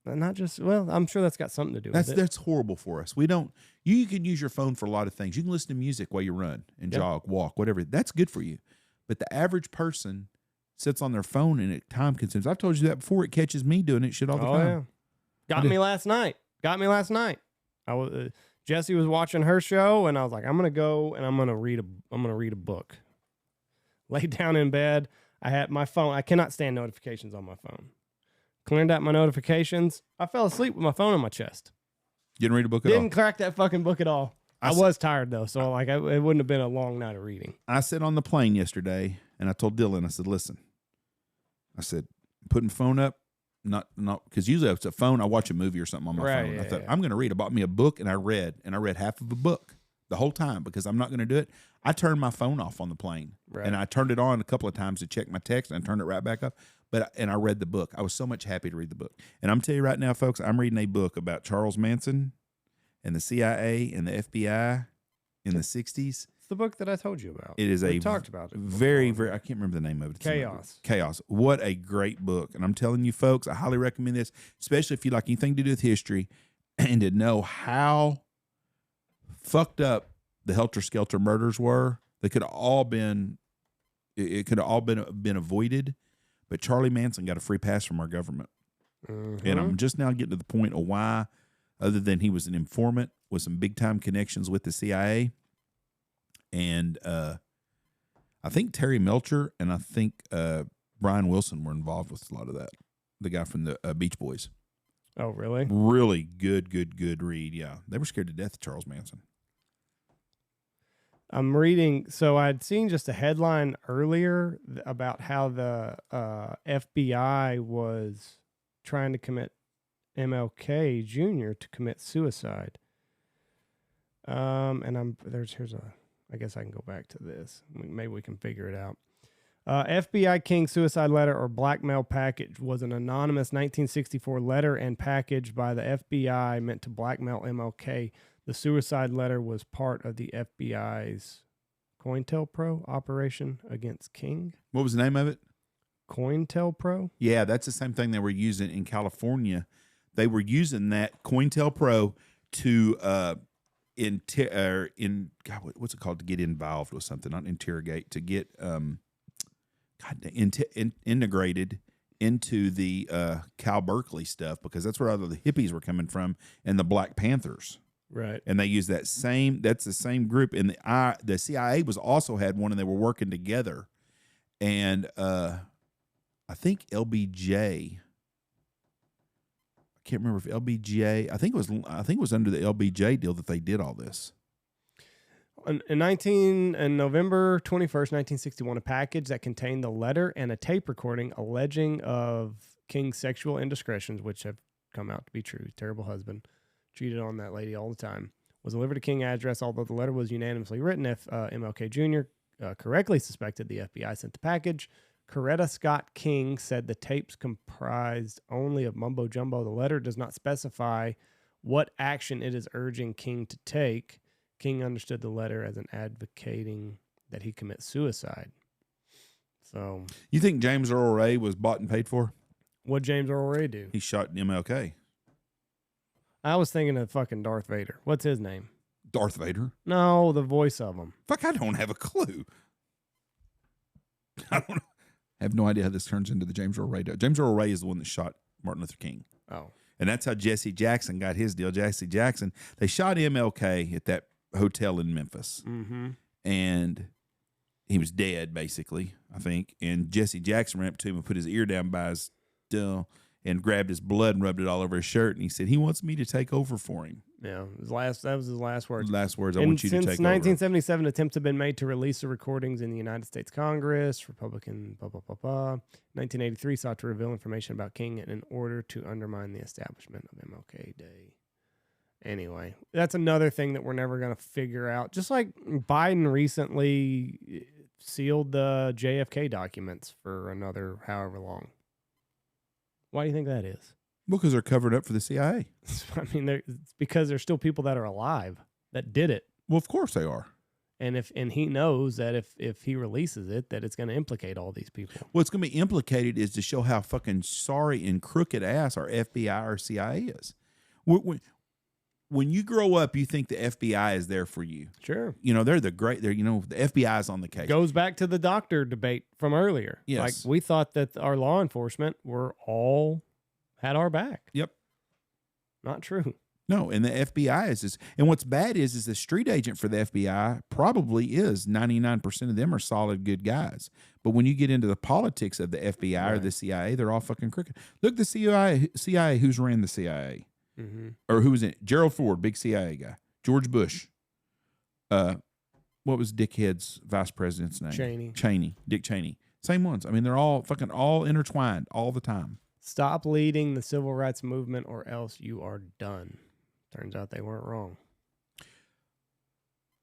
Not just, I'm sure that's got something to do with it. That's horrible for us. We don't. You can use your phone for a lot of things. You can listen to music while you run and jog, walk, whatever. That's good for you. But the average person sits on their phone and it time consumes. I've told you that before. It catches me doing it shit all the time. Yeah. Got me last night. I was Jesse was watching her show, and I was like, I'm gonna go and I'm gonna read a book. Laid down in bed. I had my phone. I cannot stand notifications on my phone. Cleared out my notifications. I fell asleep with my phone on my chest. Didn't read a book at all. Didn't crack that fucking book at all. I was tired though, so it wouldn't have been a long night of reading. I sat on the plane yesterday, and I told Dylan, I said, listen, I said, putting phone up, not because usually if it's a phone, I watch a movie or something on my phone. I thought I'm going to read. I bought me a book, and I read half of a book the whole time because I'm not going to do it. I turned my phone off on the plane, and I turned it on a couple of times to check my text, and I turned it right back up. And I read the book. I was so much happy to read the book. And I'm telling you right now, folks, I'm reading a book about Charles Manson and the CIA and the FBI in the 60s. It's the book that I told you about. It is we talked about it. Very, very, I can't remember the name of it. Chaos. What a great book. And I'm telling you, folks, I highly recommend this, especially if you like anything to do with history and to know how fucked up the Helter Skelter murders were. They could have all been, it could have all been avoided. But Charlie Manson got a free pass from our government. Mm-hmm. And I'm just now getting to the point of why, other than he was an informant with some big-time connections with the CIA. And I think Terry Melcher and I think Brian Wilson were involved with a lot of that. The guy from the Beach Boys. Oh, really? Really good read, yeah. They were scared to death of Charles Manson. I'm reading, so I'd seen just a headline earlier about how the FBI was trying to commit MLK Jr. to commit suicide. And I guess I can go back to this. Maybe we can figure it out. FBI King suicide letter or blackmail package was an anonymous 1964 letter and package by the FBI meant to blackmail MLK. The suicide letter was part of the FBI's COINTELPRO operation against King. What was the name of it? COINTELPRO? Yeah, that's the same thing they were using in California. They were using that COINTELPRO to what's it called? To get involved with something, not interrogate, to get integrated into the Cal Berkeley stuff, because that's where all the hippies were coming from and the Black Panthers. Right. And they use that's the same group. And the CIA was also had one, and they were working together. And I think LBJ, I can't remember if LBJ, I think it was under the LBJ deal that they did all this. On November 21st, 1961, a package that contained the letter and a tape recording alleging of King's sexual indiscretions, which have come out to be true. Terrible husband. Cheated on that lady all the time. Was delivered to King address, although the letter was unanimously written. If MLK Jr. Correctly suspected the FBI sent the package. Coretta Scott King said the tapes comprised only of mumbo jumbo. The letter does not specify what action it is urging King to take. King understood the letter as an advocating that he commit suicide. So, you think James Earl Ray was bought and paid for? What James Earl Ray do? He shot MLK. I was thinking of fucking Darth Vader. What's his name? Darth Vader? No, the voice of him. Fuck, I don't have a clue. I have no idea how this turns into the James Earl Ray. James Earl Ray is the one that shot Martin Luther King. Oh. And that's how Jesse Jackson got his deal. Jesse Jackson, they shot MLK at that hotel in Memphis. Mm-hmm. And he was dead, basically, I think. And Jesse Jackson ran up to him and put his ear down by his and grabbed his blood and rubbed it all over his shirt. And he said, he wants me to take over for him. Yeah, that was his last words. Last words, I want you to take over. Since 1977, attempts have been made to release the recordings in the United States Congress, Republican, 1983 sought to reveal information about King in order to undermine the establishment of MLK Day. Anyway, that's another thing that we're never going to figure out. Just like Biden recently sealed the JFK documents for another however long. Why do you think that is? Because they're covered up for the CIA. I mean, it's because there's still people that are alive that did it. Well, of course they are. And he knows that if he releases it, that it's going to implicate all these people. What's going to be implicated is to show how fucking sorry and crooked ass our FBI or CIA is. When you grow up, you think the FBI is there for you. Sure. You know, they're the FBI is on the case. Goes back to the doctor debate from earlier. Yes. Like, we thought that our law enforcement had our back. Yep. Not true. No, and the FBI is and what's bad is the street agent for the FBI probably is 99% of them are solid good guys. But when you get into the politics of the FBI or the CIA, they're all fucking crooked. Look, the CIA who's ran the CIA. Mm-hmm. Or who was in it? Gerald Ford, big CIA guy. George Bush. What was Dickhead's vice president's name? Cheney. Dick Cheney. Same ones. I mean, they're all intertwined all the time. Stop leading the civil rights movement or else you are done. Turns out they weren't wrong.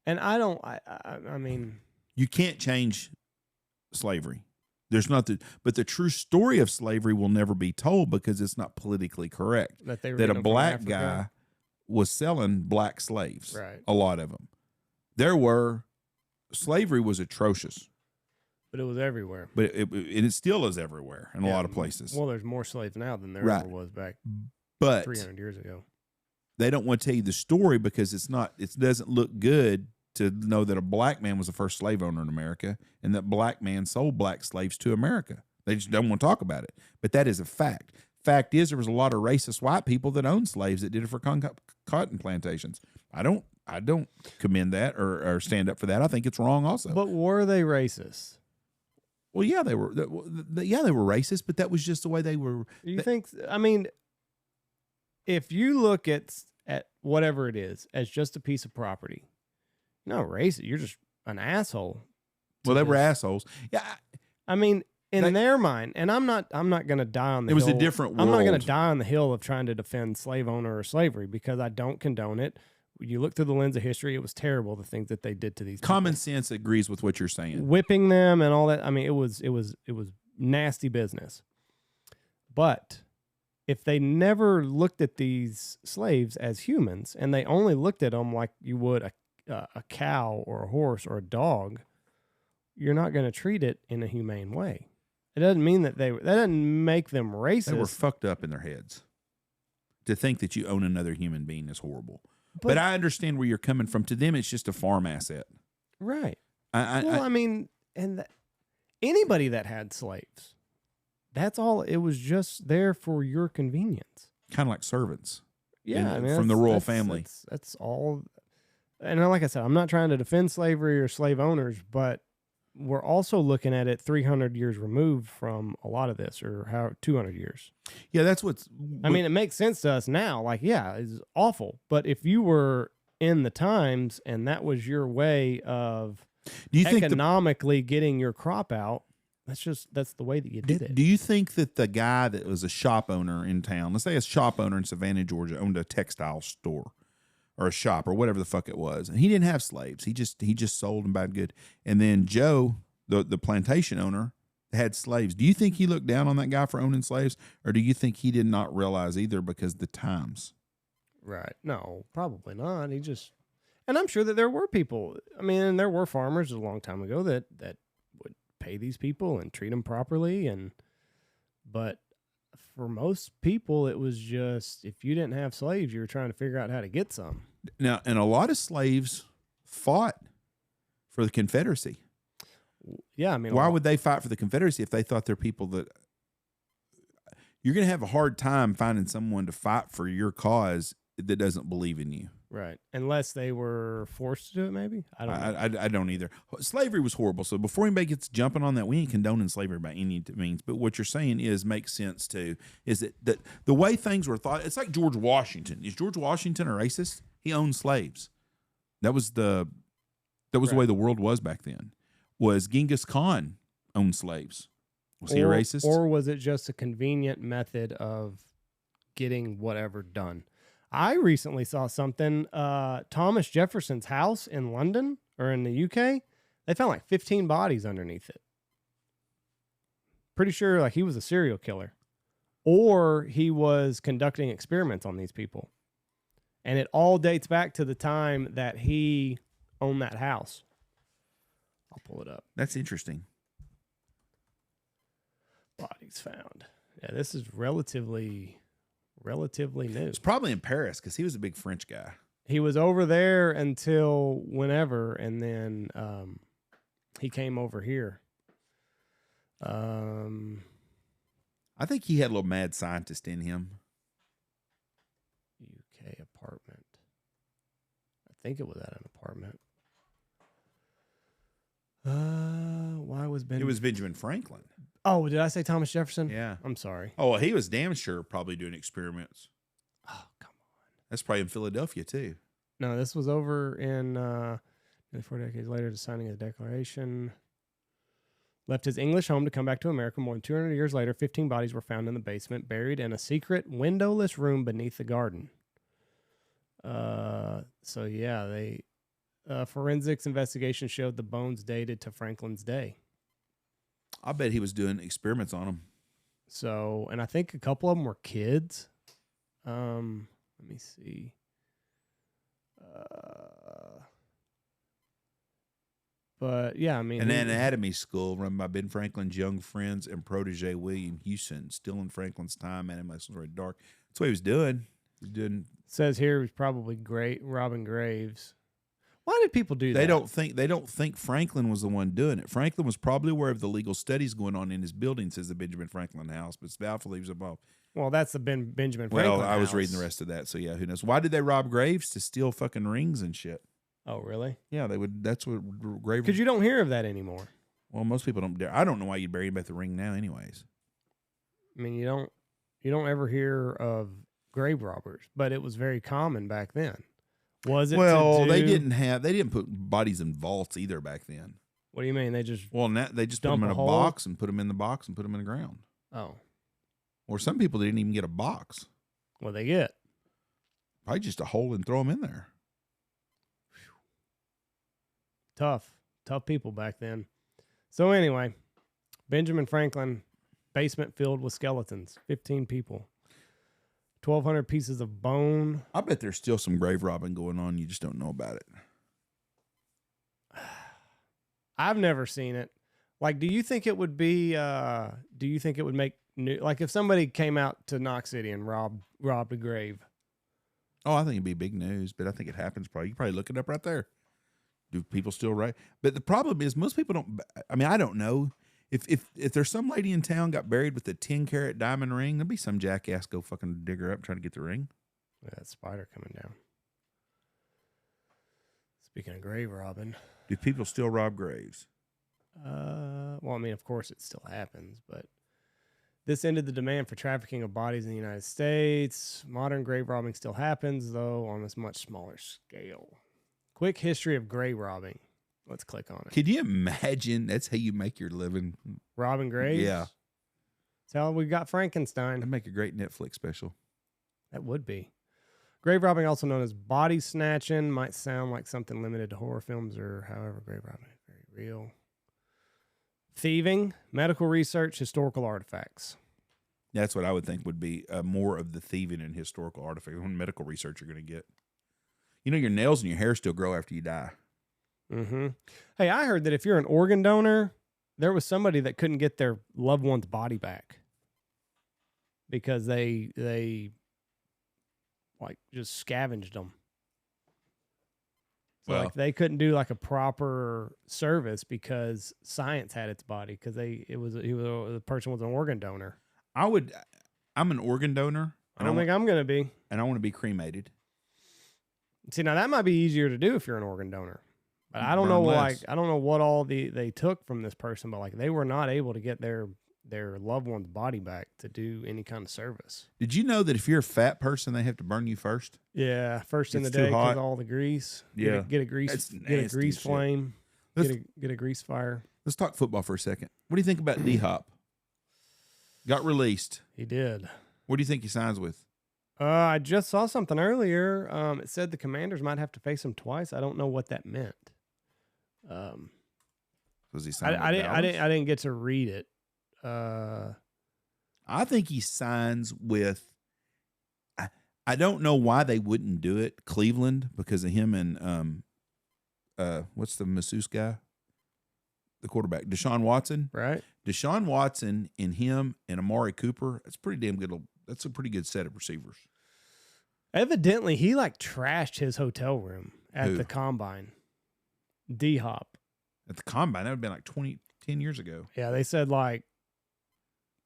And I mean, you can't change slavery. There's nothing, but the true story of slavery will never be told because it's not politically correct. That a black guy was selling black slaves. Right. A lot of them. Slavery was atrocious. But it was everywhere. But it still is everywhere in a lot of places. Well, there's more slaves now than there ever was back 300 years ago. They don't want to tell you the story because it doesn't look good to know that a black man was the first slave owner in America and that black man sold black slaves to America. They just don't want to talk about it. But that is a fact. Fact is, there was a lot of racist white people that owned slaves that did it for cotton plantations. I don't commend that or stand up for that. I think it's wrong also. But were they racist? Well, yeah, they were. Yeah, they were racist, but that was just the way they were. You think? I mean, if you look at whatever it is as just a piece of property, you're not racist. You're just an asshole. Well, they were assholes. Yeah, I mean, in their mind, and I'm not going to die on the. It was a different world. I'm not going to die on the hill of trying to defend slave owner or slavery because I don't condone it. When you look through the lens of history, it was terrible the things that they did to these people. Common sense agrees with what you're saying. Whipping them and all that. I mean, it was nasty business. But if they never looked at these slaves as humans and they only looked at them like you would a cow or a horse or a dog, you're not going to treat it in a humane way. It doesn't mean that that doesn't make them racist. They were fucked up in their heads. To think that you own another human being is horrible. But I understand where you're coming from. To them, it's just a farm asset. Right. I mean, anybody that had slaves, that's all. It was just there for your convenience. Kind of like servants. Yeah. From the royal family. That's all. And like I said, I'm not trying to defend slavery or slave owners, but we're also looking at it 300 years removed from a lot of this, or 200 years. Yeah, that's I mean, it makes sense to us now. Like, yeah, it's awful. But if you were in the times and that was your way of economically getting your crop out, that's the way that you did it. Do you think that the guy that was a shop owner in town, let's say a shop owner in Savannah, Georgia, owned a textile store or a shop or whatever the fuck it was, and he didn't have slaves. He just sold them bad good. And then Joe, the plantation owner, had slaves. Do you think he looked down on that guy for owning slaves, or do you think he did not realize either because the times? Right. No, probably not. And I'm sure that there were people. I mean, there were farmers a long time ago that would pay these people and treat them properly, but for most people, it was just, if you didn't have slaves, you were trying to figure out how to get some. Now, and a lot of slaves fought for the Confederacy. Yeah, I mean, why would they fight for the Confederacy if they thought they're people that... You're going to have a hard time finding someone to fight for your cause that doesn't believe in you. Right. Unless they were forced to do it, maybe? I don't know. I don't either. Slavery was horrible. So before anybody gets jumping on that, we ain't condoning slavery by any means. But what you're saying makes sense too, is that the way things were thought, it's like George Washington. Is George Washington a racist? He owned slaves. That was the way the world was back then. Was Genghis Khan owned slaves? Was he a racist? Or was it just a convenient method of getting whatever done? I recently saw something. Thomas Jefferson's house in London or in the UK, they found like 15 bodies underneath it. Pretty sure like he was a serial killer, or he was conducting experiments on these people, and it all dates back to the time that he owned that house. I'll pull it up. That's interesting. Bodies found. Yeah, this is relatively new. It's probably in Paris because he was a big French guy. He was over there until whenever, and then he came over here. I think he had a little mad scientist in him. UK apartment. I think it was at an apartment. Why was Ben? It was Benjamin Franklin. Oh, did I say Thomas Jefferson? Yeah. I'm sorry. Oh, well, he was damn sure probably doing experiments. Oh, come on. That's probably in Philadelphia, too. No, this was over in 4 decades later to signing his declaration. Left his English home to come back to America. More than 200 years later, 15 bodies were found in the basement, buried in a secret windowless room beneath the garden. So, yeah, they forensics investigation showed the bones dated to Franklin's day. I bet he was doing experiments on them. So, and I think a couple of them were kids. Let me see. But yeah, I mean, An anatomy school run by Ben Franklin's young friends and protege William Hewson, still in Franklin's time. Anatomy was very dark. That's what he was doing. He was doing. Says here he was probably robbing graves. Why did people do that? They don't think Franklin was the one doing it. Franklin was probably aware of the legal studies going on in his building, says the Benjamin Franklin house, but it's doubtful he was involved. Well, that's the Benjamin Franklin Well, I was house. reading the rest of that, so yeah, who knows? Why did they rob graves? To steal fucking rings and shit. Oh, really? Yeah, they would. That's what grave. Because you don't hear of that anymore. Well, most people don't dare. I don't know why you'd bury him at the ring now, anyways. I mean, you don't ever hear of grave robbers, but it was very common back then. Was it? Well, they didn't put bodies in vaults either back then. What do you mean? They just put them in a box and put them in the box and put them in the ground. Oh, or some people didn't even get a box. What they get? Probably just a hole and throw them in there. Tough people back then. So anyway, Benjamin Franklin, basement filled with skeletons, 15 people, 1,200 pieces of bone. I bet there's still some grave robbing going on. You just don't know about it. I've never seen it. Like, do you think it would be? Do you think it would make new? Like, if somebody came out to Knox City and robbed a grave. Oh, I think it'd be big news, but I think it happens. Probably you probably look it up right there. Do people still write? But the problem is most people don't. I mean, I don't know if there's some lady in town got buried with a 10-carat diamond ring. There'll be some jackass go fucking dig her up trying to get the ring. Look at that spider coming down. Speaking of grave robbing, do people still rob graves? Well, I mean, of course it still happens, but this ended the demand for trafficking of bodies in the United States. Modern grave robbing still happens, though on a much smaller scale. Quick history of grave robbing. Let's click on it. Could you imagine that's how you make your living? Robbing graves? Yeah. That's how we got Frankenstein. That'd make a great Netflix special. That would be. Grave robbing, also known as body snatching, might sound like something limited to horror films or however grave robbing is very real. Thieving, medical research, historical artifacts. That's what I would think would be more of the thieving and historical artifacts. When medical research you're going to get. You know, your nails and your hair still grow after you die. Mm-hmm. Hey, I heard that if you're an organ donor, there was somebody that couldn't get their loved one's body back because they like just scavenged them. So Well, like they couldn't do like a proper service because science had its body because the person was an organ donor. I'm an organ donor. I don't think I'm going to be. And I want to be cremated. See, now that might be easier to do if you're an organ donor. But I don't know, I don't know what all they took from this person, but like they were not able to get their loved one's body back to do any kind of service. Did you know that if you're a fat person, they have to burn you first? Yeah, first in the It's day too hot. because all the grease. Yeah. Get a grease flame. Get a grease fire. Let's talk football for a second. What do you think about D-Hop? Got released. He did. What do you think he signs with? I just saw something earlier. It said the Commanders might have to face him twice. I don't know what that meant. Was he signing with I Dallas? didn't get to read it. I think he signs with. I don't know why they wouldn't do it. Cleveland, because of him and what's the masseuse guy? The quarterback, Deshaun Watson. Right. Deshaun Watson and him and Amari Cooper. That's pretty damn good. That's a pretty good set of receivers. Evidently, he like trashed his hotel room at Who? the combine. D-Hop. At the combine, that would have been like 10 years ago. Yeah, they said like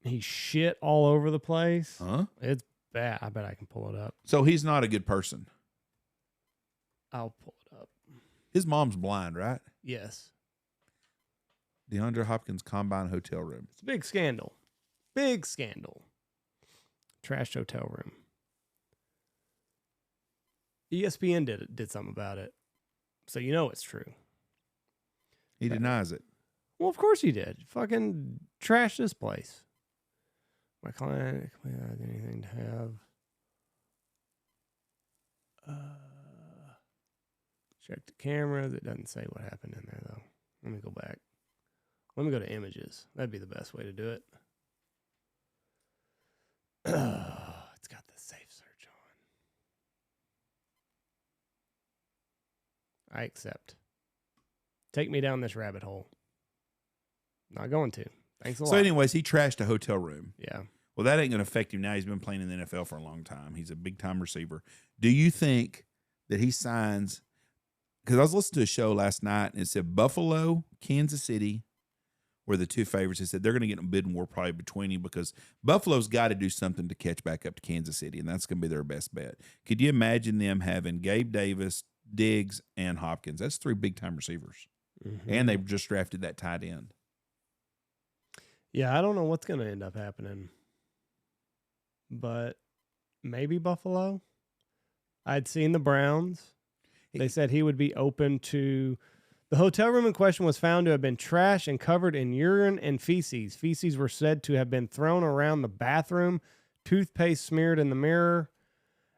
he shit all over the place. Huh? It's bad. I bet I can pull it up. So he's not a good person. I'll pull it up. His mom's blind, right? Yes. DeAndre Hopkins combine hotel room. It's a big scandal. Big scandal. Trashed hotel room. ESPN did something about it. So you know it's true. He denies it. Well, of course he did. Fucking trash this place. My client has anything to have. Check the cameras. It doesn't say what happened in there, though. Let me go back. Let me go to images. That'd be the best way to do it. It's got the safe search on. I accept. Take me down this rabbit hole. Not going to. Thanks a lot. So, anyways, he trashed a hotel room. Yeah. Well, that ain't going to affect him now. He's been playing in the NFL for a long time. He's a big-time receiver. Do you think that he signs – because I was listening to a show last night, and it said Buffalo, Kansas City were the two favorites. They said they're going to get in a bidding war probably between you because Buffalo's got to do something to catch back up to Kansas City, and that's going to be their best bet. Could you imagine them having Gabe Davis, Diggs, and Hopkins? That's three big-time receivers. Mm-hmm. And they've just drafted that tight end. Yeah, I don't know what's going to end up happening. But maybe Buffalo. I'd seen the Browns. They said he would be open to... The hotel room in question was found to have been trashed and covered in urine and feces. Feces were said to have been thrown around the bathroom, toothpaste smeared in the mirror,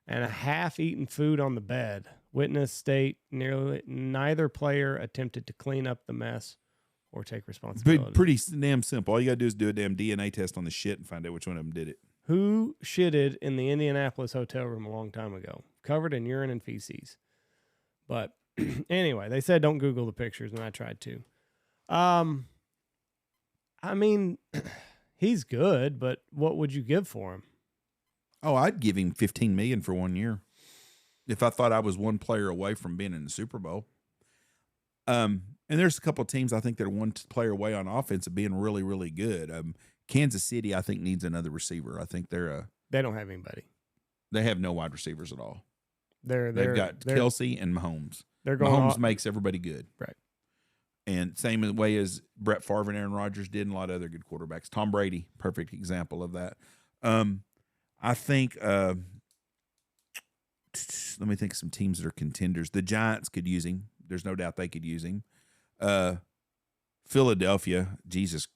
and a half-eaten food on the bed. Witness state neither player attempted to clean up the mess or take responsibility. Pretty damn simple. All you got to do is do a damn DNA test on the shit and find out which one of them did it. Who shitted in the Indianapolis hotel room a long time ago? Covered in urine and feces. But anyway, they said don't Google the pictures, and I tried to. I mean, he's good, but what would you give for him? Oh, I'd give him $15 million for 1 year if I thought I was one player away from being in the Super Bowl. And there's a couple of teams I think that are one player away on offense of being really, really good. Kansas City, I think, needs another receiver. I think they don't have anybody. They have no wide receivers at all. They've got Kelsey and Mahomes. They're going Mahomes makes everybody good. Right. And same way as Brett Favre and Aaron Rodgers did and a lot of other good quarterbacks. Tom Brady, perfect example of that. I think, let me think of some teams that are contenders. The Giants could use him. There's no doubt they could use him. Philadelphia, Jesus,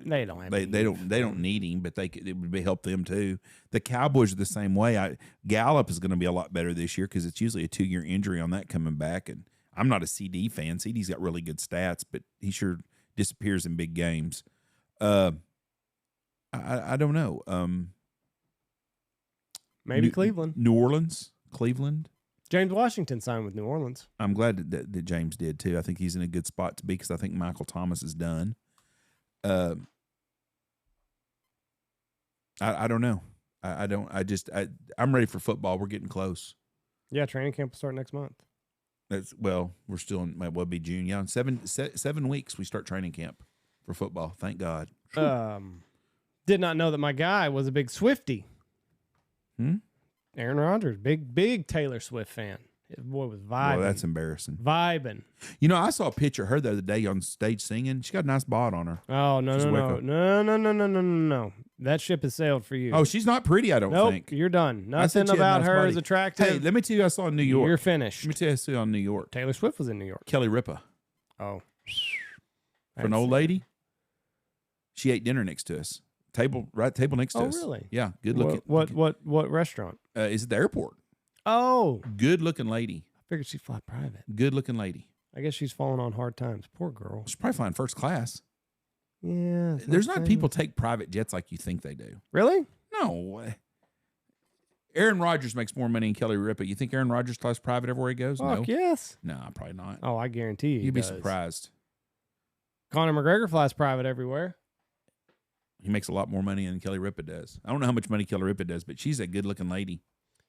they don't have they don't need him, but it would help them too. The Cowboys are the same way. Gallup is going to be a lot better this year because it's usually a 2-year injury on that coming back. And I'm not a CD fan. CD's got really good stats, but he sure disappears in big games. I don't know. Maybe Cleveland. New Orleans, Cleveland. James Washington signed with New Orleans. I'm glad that James did too. I think he's in a good spot to be because I think Michael Thomas is done. I don't know. I'm ready for football. We're getting close. Yeah, training camp will start next month. We're still in, well, it'll be June. Yeah, in 7 weeks we start training camp for football. Thank God. Did not know that my guy was a big Swiftie. Aaron Rodgers, big Taylor Swift fan. His boy was vibing. Well, that's embarrassing. Vibing. You know, I saw a picture of her the other day on stage singing. She got a nice bod on her. Oh, no. That ship has sailed for you. Oh, she's not pretty, I don't think. You're done. Nothing about her is attractive. Hey, let me tell you, I saw in New York. You're finished. Let me tell you, I saw in New York. Taylor Swift was in New York. Kelly Ripa. Oh. For an old lady. She ate dinner next to us. Table next to Oh, us. really? Yeah, good looking. What restaurant? Is at the airport. Oh, Good looking lady. I figured she'd fly private. Good looking lady. I guess she's falling on hard times. Poor girl. She's probably flying first class. Yeah. There's not people take private jets like you think they do. Really? No. Aaron Rodgers makes more money than Kelly Ripa. You think Aaron Rodgers flies private everywhere he goes? Fuck No. yes. No, probably not. Oh, I guarantee you. You'd be does. surprised. Conor McGregor flies private everywhere. He makes a lot more money than Kelly Ripa does. I don't know how much money Kelly Ripa does, but she's a good looking lady.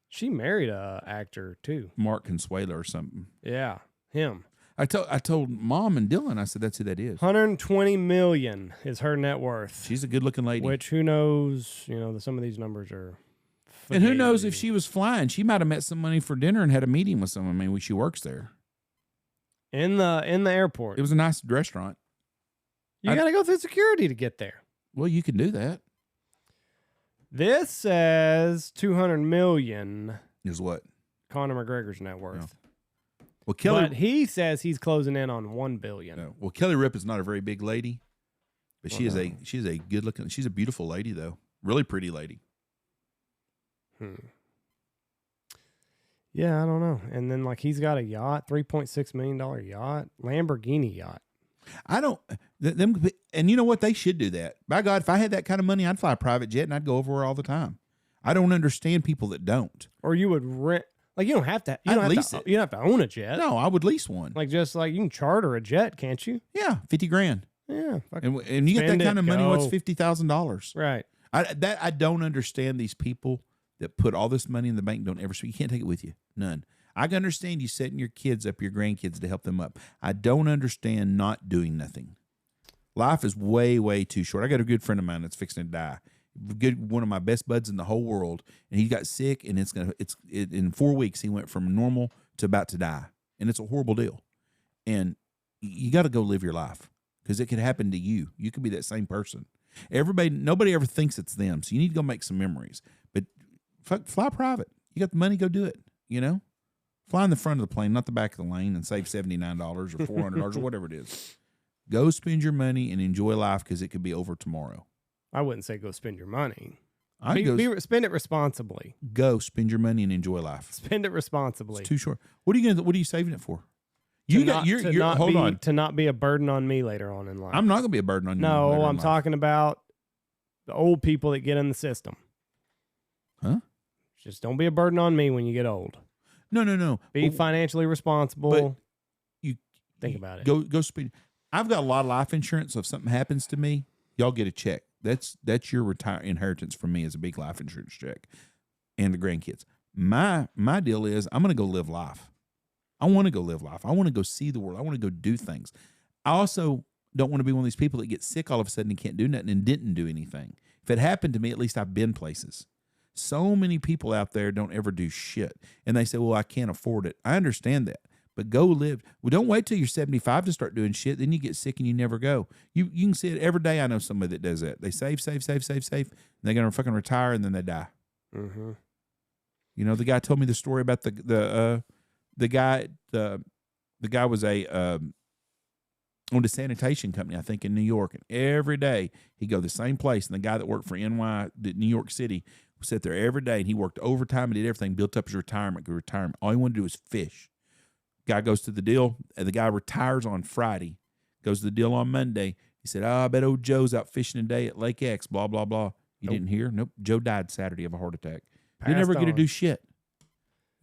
She married a actor too. Mark Consuelo or something. Yeah, him. I told Mom and Dylan, I said, that's who that is. 120 million is her net worth. She's a good looking lady. Which, who knows, some of these numbers are. And who knows if she was flying, she might have met somebody for dinner and had a meeting with someone. I mean, she works there. In the airport. It was a nice restaurant. You got to go through security to get there. Well, you can do that. This says 200 million Is what? Conor McGregor's net worth. Yeah. Well, Kelly, but he says he's closing in on 1 billion. No. Well, Kelly Ripa is not a very big lady, but she's a good looking. She's a beautiful lady though, really pretty lady. Yeah, I don't know. And then he's got a yacht, $3.6 million yacht, Lamborghini yacht. I don't them, and you know what? They should do that. By God, if I had that kind of money, I'd fly a private jet and I'd go everywhere all the time. I don't understand people that don't. Or you would rent. You don't have to. You don't have to own a jet. No, I would lease one. You can charter a jet, can't you? Yeah, $50,000. Yeah, and you get that kind of money. What's $50,000? Right. I don't understand these people that put all this money in the bank. Don't ever speak. You can't take it with you. None. I can understand you setting your kids up, your grandkids to help them up. I don't understand not doing nothing. Life is way, way too short. I got a good friend of mine that's fixing to die. One of my best buds in the whole world, and he got sick, and in 4 weeks he went from normal to about to die, and it's a horrible deal. And you got to go live your life because it could happen to you. You could be that same person. Nobody ever thinks it's them, so you need to go make some memories. But fly private. You got the money, go do it. Fly in the front of the plane, not the back of the lane, and save $79 or $400 or whatever it is. Go spend your money and enjoy life because it could be over tomorrow. I wouldn't say go spend your money. Spend it responsibly. Go spend your money and enjoy life. Spend it responsibly. It's too short. What are you saving it for? To not be a burden on me later on in life. I'm not going to be a burden on you. No, I'm talking about the old people that get in the system. Huh? Just don't be a burden on me when you get old. No. Be financially responsible. But you think about it. Go spend. I've got a lot of life insurance, so if something happens to me, y'all get a check. That's your inheritance from me as a big life insurance check, and the grandkids. My deal is I'm going to go live life. I want to go live life. I want to go see the world. I want to go do things. I also don't want to be one of these people that get sick all of a sudden and can't do nothing and didn't do anything. If it happened to me, at least I've been places. So many people out there don't ever do shit, and they say, "Well, I can't afford it." I understand that. But go live. Well, don't wait till you're 75 to start doing shit. Then you get sick and you never go. You can see it every day. I know somebody that does that. They save. And they're going to fucking retire and then they die. Mm-hmm. The guy told me the story about the guy was owned a sanitation company, I think, in New York. And every day he'd go to the same place. And the guy that worked for New York City would sit there every day. And he worked overtime and did everything, built up his retirement. All he wanted to do was fish. Guy goes to the deal, and the guy retires on Friday, goes to the deal on Monday. He said, I bet old Joe's out fishing today at Lake X, blah, blah, blah. You didn't hear? Nope. Joe died Saturday of a heart attack. You never get to do shit.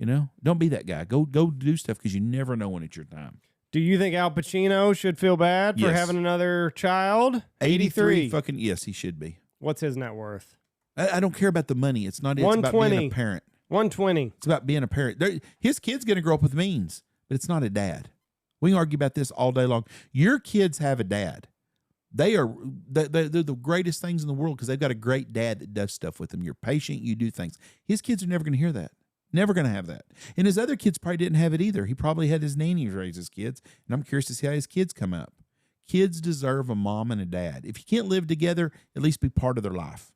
Don't be that guy. Go do stuff because you never know when it's your time. Do you think Al Pacino should feel bad for having another child? 83. Fucking yes, he should be. What's his net worth? I don't care about the money. It's not. It's about being a parent. 120. It's about being a parent. His kid's going to grow up with means. But it's not a dad. We can argue about this all day long. Your kids have a dad. They're the greatest things in the world because they've got a great dad that does stuff with them. You're patient. You do things. His kids are never going to hear that. Never going to have that. And his other kids probably didn't have it either. He probably had his nannies raise his kids. And I'm curious to see how his kids come up. Kids deserve a mom and a dad. If you can't live together, at least be part of their life.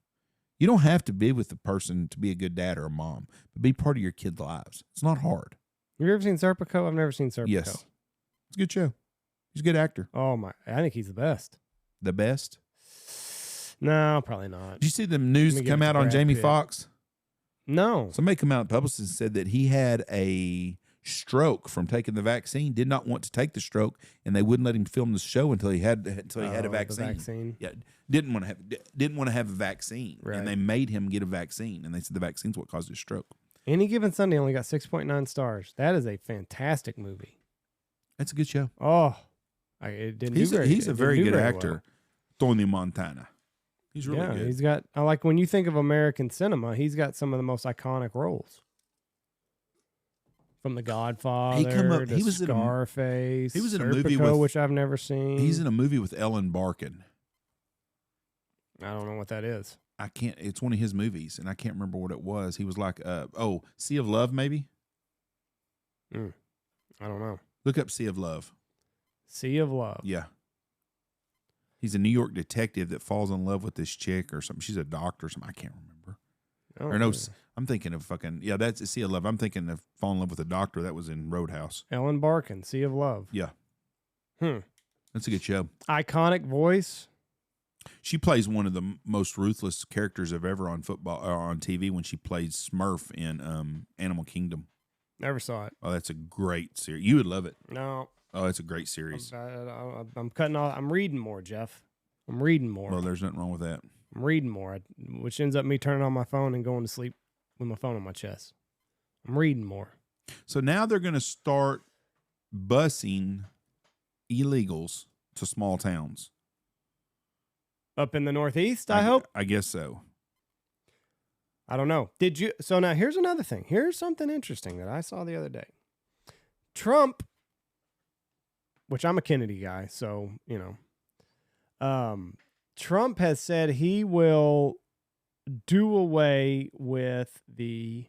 You don't have to be with the person to be a good dad or a mom, but be part of your kids' lives. It's not hard. Have you ever seen Serpico? I've never seen Serpico. Yes. It's a good show. He's a good actor. Oh, my. I think he's the best. The best? No, probably not. Did you see the news Let me give come it to out on Brad Jamie Pitt. Foxx? No. Somebody come out, publicist, and said that he had a stroke from taking the vaccine. Did not want to take the stroke, and they wouldn't let him film the show until he had a The vaccine. vaccine. Yeah, didn't want to have a vaccine, Right. and they made him get a vaccine, and they said the vaccine's what caused his stroke. Any Given Sunday only got 6.9 stars. That is a fantastic movie. That's a good show. Oh, it didn't. He's a very good actor, Well. Tony Montana. He's really Yeah, good. he's got. I like when you think of American cinema. He's got some of the most iconic roles. From The Godfather, to he was in a- Scarface. he was in a Serpico, movie with- which I've never seen. He's in a movie with Ellen Barkin. I don't know what that is. I can't. It's one of his movies, and I can't remember what it was. He was like, Sea of Love, maybe. I don't know. Look up Sea of Love. Sea of Love. Yeah. He's a New York detective that falls in love with this chick or something. She's a doctor or something. I can't remember. Oh, Or no, I'm thinking of that's a Sea of Love. I'm thinking of Fall in Love with a Doctor. That was in Roadhouse. Ellen Barkin, Sea of Love. Yeah. That's a good show. Iconic voice. She plays one of the most ruthless characters I've ever on football or on TV when she plays Smurf in Animal Kingdom. Never saw it. Oh, that's a great series. You would love it. No. Oh, it's a great series. I'm cutting off. I'm reading more, Jeff. I'm reading more. Well, there's nothing wrong with that. I'm reading more, which ends up me turning on my phone and going to sleep with my phone on my chest. I'm reading more. So now they're going to start busing illegals to small towns. Up in the Northeast, I hope. I guess so. I don't know. Did you? So now here's another thing. Here's something interesting that I saw the other day. Trump, which I'm a Kennedy guy, so, Trump has said he will do away with the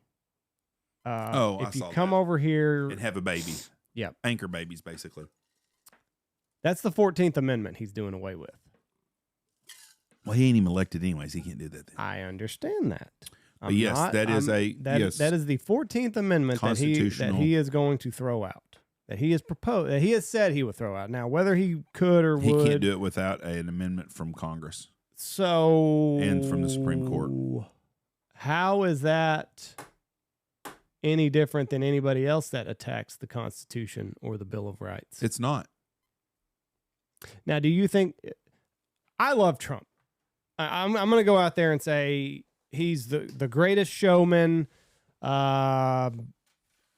if you come over here And have a baby. Yep. Anchor babies, basically. That's the 14th Amendment he's doing away with. Well, he ain't even elected anyways. He can't do that then. I understand that. But yes, that is the 14th Amendment that he is going to throw out. That he has proposed, that he has said he would throw out. Now, whether he could or He would, can't do it without an amendment from Congress. So and from the Supreme Court. How is that any different than anybody else that attacks the Constitution or the Bill of Rights? It's not. Now, do you think? I love Trump. I'm going to go out there and say he's the greatest showman.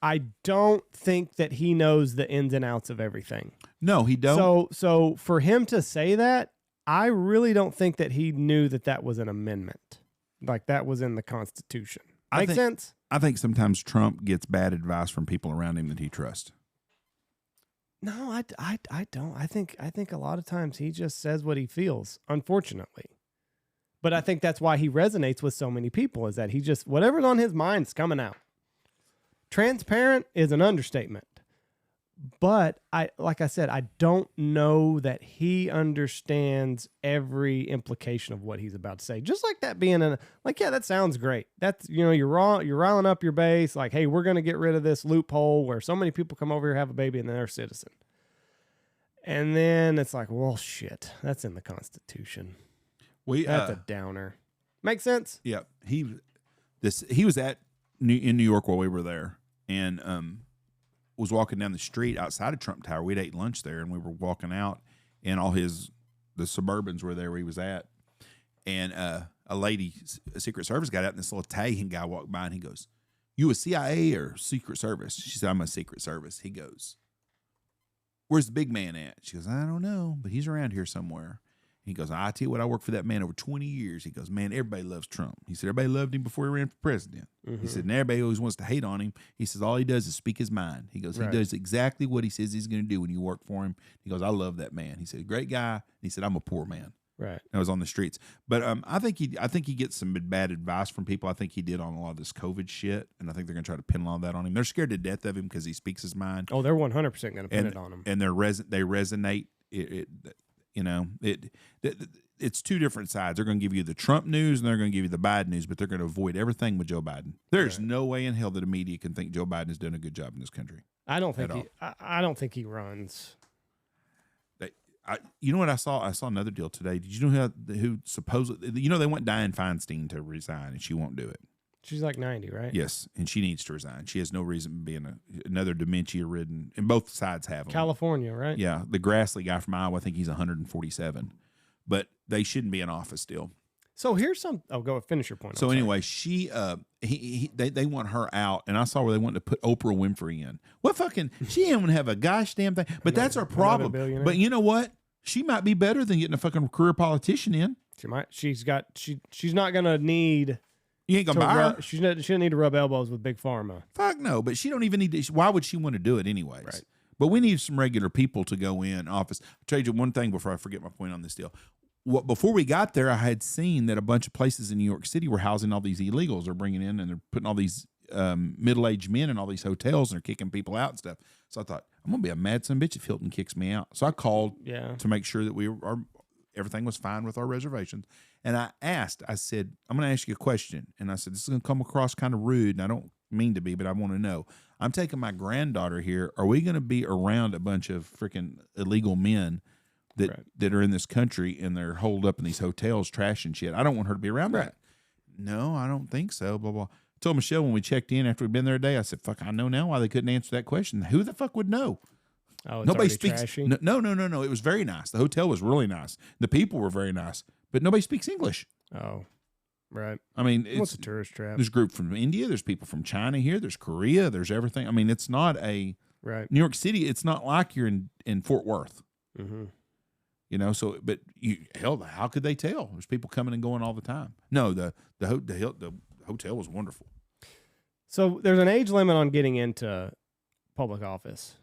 I don't think that he knows the ins and outs of everything. No, he don't. So for him to say that, I really don't think that he knew that was an amendment. Like that was in the Constitution. Make sense? I think sometimes Trump gets bad advice from people around him that he trusts. No, I don't. I think a lot of times he just says what he feels, unfortunately. But I think that's why he resonates with so many people, is that he just, whatever's on his mind is coming out. Transparent is an understatement. But like I said, I don't know that he understands every implication of what he's about to say. Just like that being that sounds great. That's, you're riling up your base. Like, hey, we're going to get rid of this loophole where so many people come over here, have a baby, and then they're a citizen. And then it's like, well, shit, that's in the Constitution. That's a downer. Make sense? Yeah. He was in New York while we were there, and was walking down the street outside of Trump Tower. We'd ate lunch there, and we were walking out, and the Suburbans were there where he was at. And a lady, a Secret Service, got out, and this little Italian guy walked by, and he goes, "You a CIA or Secret Service?" She said, "I'm a Secret Service." He goes, "Where's the big man at?" She goes, "I don't know, but he's around here somewhere." He goes, "I tell you what, I worked for that man over 20 years. He goes, man, everybody loves Trump. He said, everybody loved him before he ran for president. He said, and everybody always wants to hate on him. He says, all he does is speak his mind. He goes, he does exactly what he says he's going to do when you work for him. He goes, I love that man. He said, great guy. He said, I'm a poor man. Right. And I was on the streets. But I think he gets some bad advice from people. I think he did on a lot of this COVID shit, and I think they're going to try to pin a lot of that on him. They're scared to death of him because he speaks his mind. Oh, they're 100% going to pin it on him. And they resonate. It's two different sides. They're going to give you the Trump news and they're going to give you the Biden news, but they're going to avoid everything with Joe Biden. There's no way in hell that the media can think Joe Biden is doing a good job in this country. I don't think he runs. You know what I saw? I saw another deal today. Did you know who supposedly, they want Dianne Feinstein to resign, and she won't do it. She's like 90, right? Yes, and she needs to resign. She has no reason being another dementia-ridden, and both sides have them. California, right? Yeah, the Grassley guy from Iowa, I think he's 147, but they shouldn't be in office still. So here's some. Oh, go finish your point. So anyway, they want her out, and I saw where they wanted to put Oprah Winfrey in. What fucking? She didn't even have a gosh damn thing. But that's our problem. But you know what? She might be better than getting a fucking career politician in. She might. She's not gonna need. You ain't gonna buy her. She doesn't need to rub elbows with Big Pharma. Fuck no. But she don't even need to. Why would she want to do it anyways? Right. But we need some regular people to go in office. I'll tell you one thing before I forget my point on this deal. Before we got there, I had seen that a bunch of places in New York City were housing all these illegals. They're bringing in and they're putting all these middle-aged men in all these hotels and they're kicking people out and stuff. So I thought, I'm going to be a mad son of a bitch if Hilton kicks me out. So I called to make sure that everything was fine with our reservations. And I said, I'm going to ask you a question. And I said, this is going to come across kind of rude, and I don't mean to be, but I want to know. I'm taking my granddaughter here. Are we going to be around a bunch of freaking illegal men that are in this country and they're holed up in these hotels trashing shit? I don't want her to be around that. No, I don't think so, blah, blah. I told Michelle when we checked in after we'd been there a day, I said, fuck, I know now why they couldn't answer that question. Who the fuck would know? Oh, nobody speaks. Trashy? No. It was very nice. The hotel was really nice. The people were very nice, but nobody speaks English. Oh, right. I mean, it's a tourist trap. There's a group from India. There's people from China here. There's Korea. There's everything. I mean, it's not a New York City. It's not like you're in Fort Worth. Mm-hmm. So, but how could they tell? There's people coming and going all the time. No, the hotel was wonderful. So there's an age limit on getting into public office.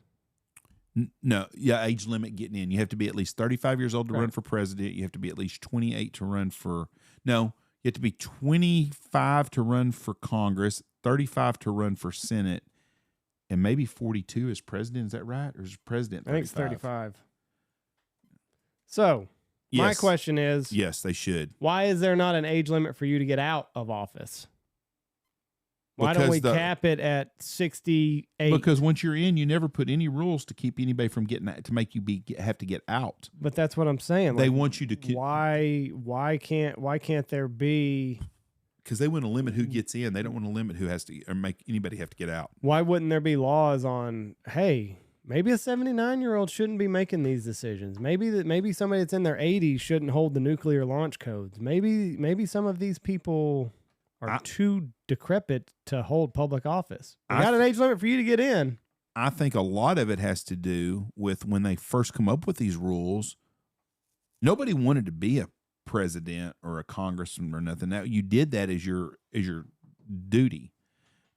No, age limit getting in. You have to be at least 35 years old to run for president. You have to be at least 28 to run for. No, you have to be 25 to run for Congress, 35 to run for Senate, and maybe 42 as president. Is that right? Or is president 35? I think it's 35. So, my question is... Yes, they should. Why is there not an age limit for you to get out of office? Why don't we cap it at 68? Because once you're in, you never put any rules to keep anybody from getting to make you have to get out. But that's what I'm saying. They want you to. Why can't there be? Because they want to limit who gets in. They don't want to limit who has to or make anybody have to get out. Why wouldn't there be laws on? Hey, maybe a 79-year-old shouldn't be making these decisions. Maybe somebody that's in their 80s shouldn't hold the nuclear launch codes. Maybe some of these people are too decrepit to hold public office. We got an age limit for you to get in. I think a lot of it has to do with when they first come up with these rules. Nobody wanted to be a president or a congressman or nothing. Now you did that as your duty.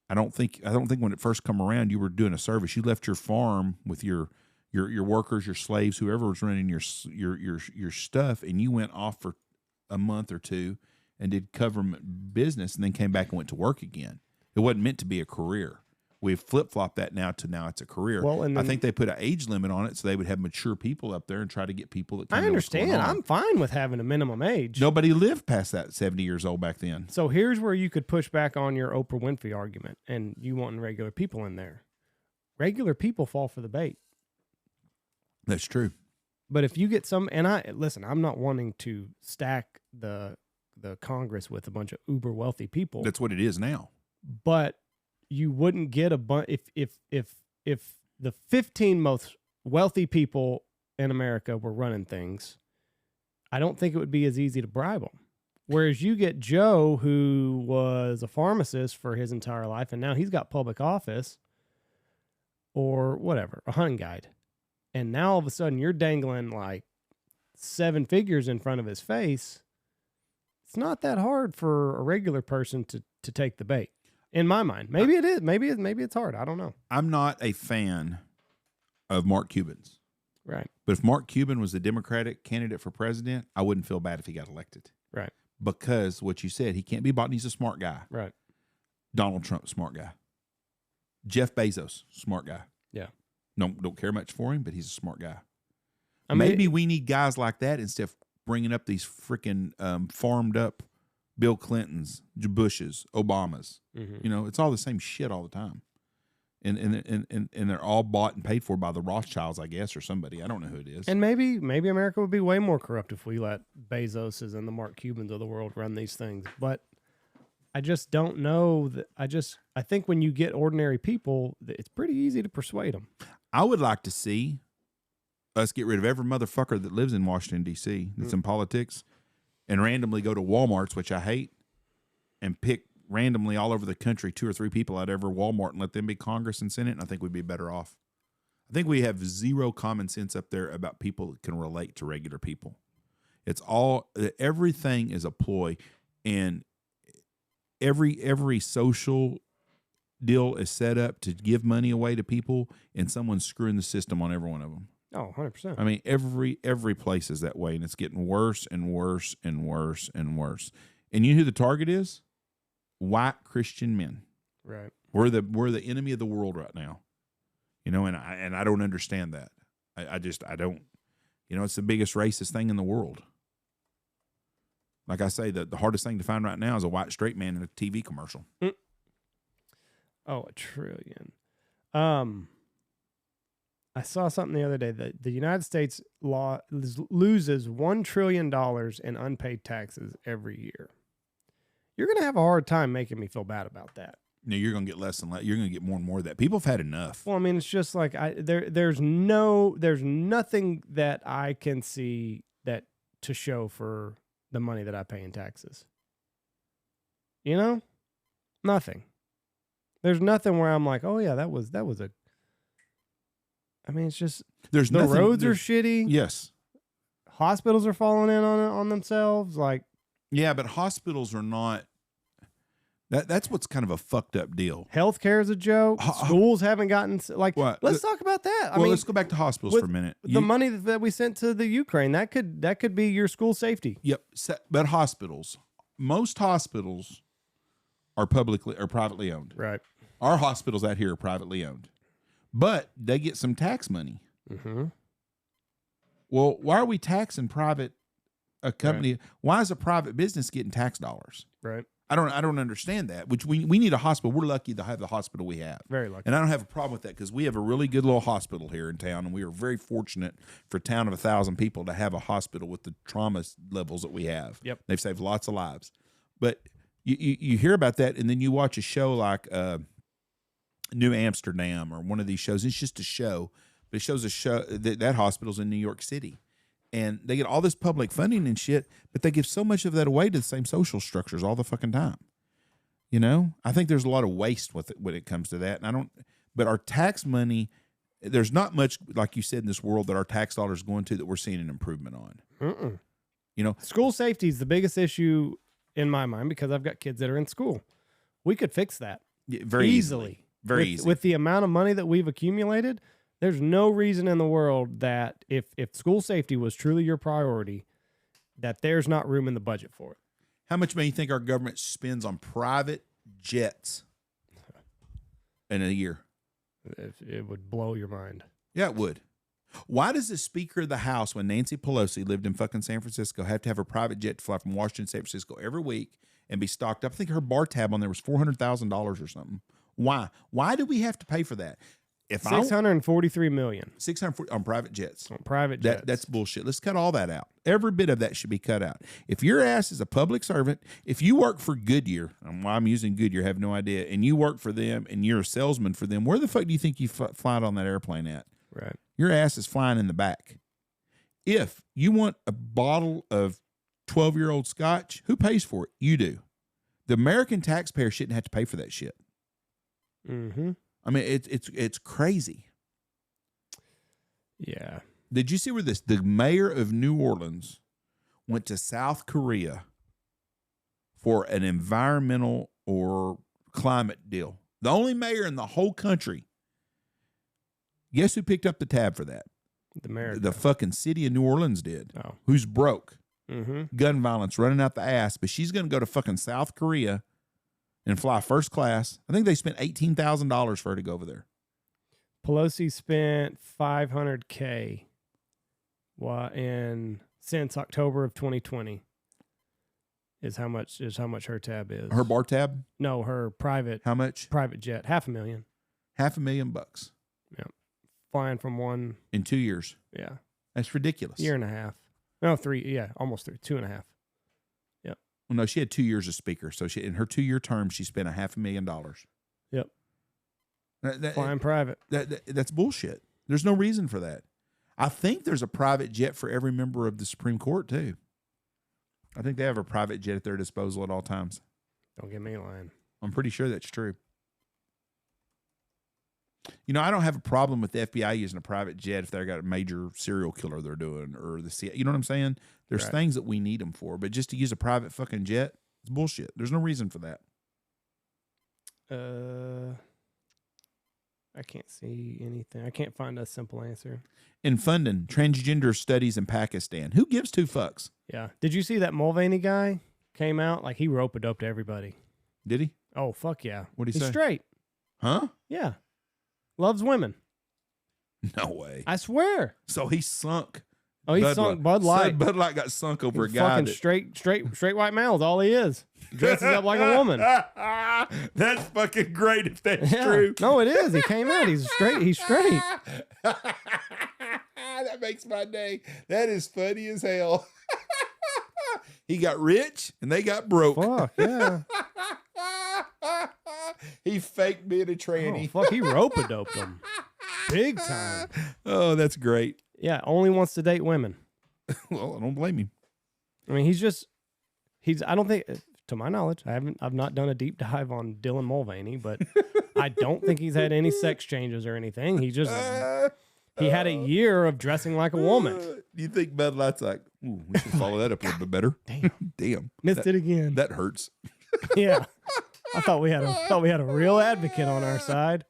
I don't think when it first come around you were doing a service. You left your farm with your workers, your slaves, whoever was running your stuff, and you went off for a month or two and did government business, and then came back and went to work again. It wasn't meant to be a career. We've flip-flopped that now it's a career. Well, and then, I think they put an age limit on it so they would have mature people up there and try to get people that I understand. I'm fine with having a minimum age. Nobody lived past that 70 years old back then. So here's where you could push back on your Oprah Winfrey argument and you wanting regular people in there. Regular people fall for the bait. That's true. But if you get some, and I'm not wanting to stack the Congress with a bunch of uber wealthy people. That's what it is now. But you wouldn't get a bunch if the 15 most wealthy people in America were running things. I don't think it would be as easy to bribe them. Whereas you get Joe, who was a pharmacist for his entire life, and now he's got public office or whatever, a hunting guide. And now all of a sudden you're dangling like 7 figures in front of his face. It's not that hard for a regular person to take the bait. In my mind, maybe it is. Maybe it's hard. I don't know. I'm not a fan of Mark Cuban's. Right. But if Mark Cuban was the Democratic candidate for president, I wouldn't feel bad if he got elected. Right. Because what you said, he can't be bought and he's a smart guy. Right. Donald Trump, smart guy. Jeff Bezos, smart guy. Yeah. Don't care much for him, but he's a smart guy. Maybe we need guys like that instead of bringing up these freaking farmed up Bill Clintons, Bushes, Obamas. Mm-hmm. It's all the same shit all the time. And they're all bought and paid for by the Rothschilds, I guess, or somebody. I don't know who it is. And maybe America would be way more corrupt if we let Bezoses and the Mark Cubans of the world run these things. But I just don't know that. I think when you get ordinary people, it's pretty easy to persuade them. I would like to see us get rid of every motherfucker that lives in Washington, D.C. that's in politics and randomly go to Walmarts, which I hate, and pick randomly all over the country 2 or 3 people at every Walmart and let them be Congress and Senate, and I think we'd be better off. I think we have zero common sense up there about people that can relate to regular people. It's all, everything is a ploy, and every social deal is set up to give money away to people, and someone's screwing the system on every one of them. Oh, 100%. I mean, every place is that way, and it's getting worse and worse and worse and worse. And you know who the target is? White Christian men. Right. We're the enemy of the world right now. You know, and I don't understand that. I don't. You know, it's the biggest racist thing in the world. Like I say, the hardest thing to find right now is a white straight man in a TV commercial. Oh, $1 trillion. I saw something the other day that the United States loses $1 trillion in unpaid taxes every year. You're going to have a hard time making me feel bad about that. No, you're going to get less and less. You're going to get more and more of that. People have had enough. Well, I mean, it's just like there's nothing that I can see that to show for the money that I pay in taxes. You know? Nothing. There's nothing where I'm like, oh yeah, that was a. I mean, it's just the roads are shitty. Yes. Hospitals are falling in on themselves. Like, yeah, but hospitals are not. That's what's kind of a fucked up deal. Healthcare is a joke. Schools haven't gotten like. What? Let's talk about that. I mean, mean, let's go back to hospitals for a minute. The money that we sent to the Ukraine, that could be your school safety. Yep, but hospitals, most hospitals are privately owned. Right. Our hospitals out here are privately owned, but they get some tax money. Mm-hmm. Well, why are we taxing a company? Right. Why is a private business getting tax dollars? Right. I don't understand that. Which we need a hospital. We're lucky to have the hospital we have. Very lucky. And I don't have a problem with that because we have a really good little hospital here in town, and we are very fortunate for a town of 1,000 people to have a hospital with the trauma levels that we have. Yep. They've saved lots of lives. But you hear about that, and then you watch a show like New Amsterdam or one of these shows. It's just a show, but it shows a show that hospital's in New York City. And they get all this public funding and shit, but they give so much of that away to the same social structures all the fucking time. You know, I think there's a lot of waste with it when it comes to that. And but our tax money, there's not much, like you said, in this world that our tax dollars going to that we're seeing an improvement on. You know, school safety is the biggest issue in my mind because I've got kids that are in school. We could fix that very easily. Very easy. With the amount of money that we've accumulated. There's no reason in the world that if school safety was truly your priority, that there's not room in the budget for it. How much money do you think our government spends on private jets in a year? It would blow your mind. Yeah, it would. Why does the Speaker of the House, when Nancy Pelosi lived in fucking San Francisco, have to have a private jet to fly from Washington to San Francisco every week and be stocked up? I think her bar tab on there was $400,000 or something. Why? Why do we have to pay for that? If $643 million. $640 on private jets. On private jets. That's bullshit. Let's cut all that out. Every bit of that should be cut out. If your ass is a public servant, if you work for Goodyear, and why I'm using Goodyear, I have no idea, and you work for them and you're a salesman for them, where the fuck do you think you fly on that airplane at? Right. Your ass is flying in the back. If you want a bottle of 12-year-old scotch, who pays for it? You do. The American taxpayer shouldn't have to pay for that shit. Mm-hmm. I mean, it's crazy. Yeah. Did you see where the mayor of New Orleans went to South Korea for an environmental or climate deal? The only mayor in the whole country. Guess who picked up the tab for that? The mayor. The fucking city of New Orleans did. Oh. Who's broke. Mm-hmm. Gun violence running out the ass. But she's going to go to fucking South Korea and fly first class. I think they spent $18,000 for her to go over there. Pelosi spent $500K since October of 2020. Is how much her tab is. Her bar tab? No, her private. How much? Private jet, $500,000. $500,000 Yeah. Flying from one. in 2 years. Yeah. That's ridiculous. Year and a half. No, 3. Yeah. Almost 3. 2.5. Yep. Well, no, she had 2 years as speaker. So in her 2-year term, she spent $500,000. Yep. Flying private. That's bullshit. There's no reason for that. I think there's a private jet for every member of the Supreme Court, too. I think they have a private jet at their disposal at all times. Don't get me lying. I'm pretty sure that's true. You know, I don't have a problem with the FBI using a private jet if they've got a major serial killer they're doing or the CIA. You know what I'm saying? There's things that we need them for, but just to use a private fucking jet, it's bullshit. There's no reason for that. I can't see anything. I can't find a simple answer. In funding transgender studies in Pakistan, who gives two fucks? Yeah. Did you see that Mulvaney guy came out? Like, he rope-a-doped everybody. Did he? Oh, fuck yeah. What'd he say? He's straight. Huh? Yeah. Loves women. No way. I swear. So he sunk. Oh, he sunk Bud Light. Bud Light got sunk over a guy. Fucking straight white male is all he is. He dresses up like a woman. That's fucking great if that's true. No, it is. He came out. He's straight. He's straight. That makes my day. That is funny as hell. He got rich and they got broke. Fuck, yeah. He faked being a tranny. Oh, fuck, he rope-a-doped them. Big time. Oh, that's great. Yeah, only wants to date women. Well, I don't blame him. I mean, I don't think, to my knowledge, I've not done a deep dive on Dylan Mulvaney, but I don't think he's had any sex changes or anything. He had a year of dressing like a woman. Do you think Bud Light's like, ooh, we should follow that up a little bit better? Damn. Missed it again. That hurts. Yeah. I thought we had a real advocate on our side.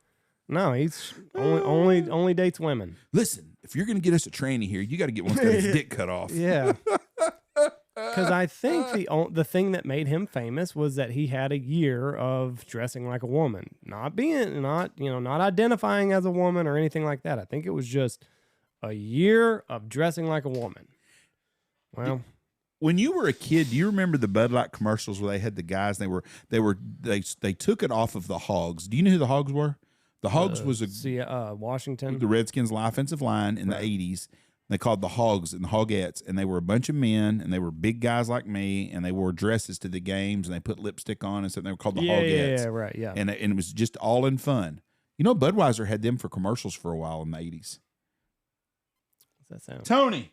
No, he's only dates women. Listen, if you're gonna get us a tranny here, you got to get one guy's dick cut off. Yeah. Because I think the thing that made him famous was that he had a year of dressing like a woman, not identifying as a woman or anything like that. I think it was just a year of dressing like a woman. Well, when you were a kid, do you remember the Bud Light commercials where they had the guys? They took it off of the Hogs. Do you know who the Hogs were? The Hogs was Washington, the Redskins' offensive line in the 80s. They called the Hogs and the Hogettes, and they were a bunch of men, and they were big guys like me, and they wore dresses to the games, and they put lipstick on and stuff. They were called the Hogettes. Yeah, right, yeah. And it was just all in fun. You know, Budweiser had them for commercials for a while in the 80s. What's that sound? Tony,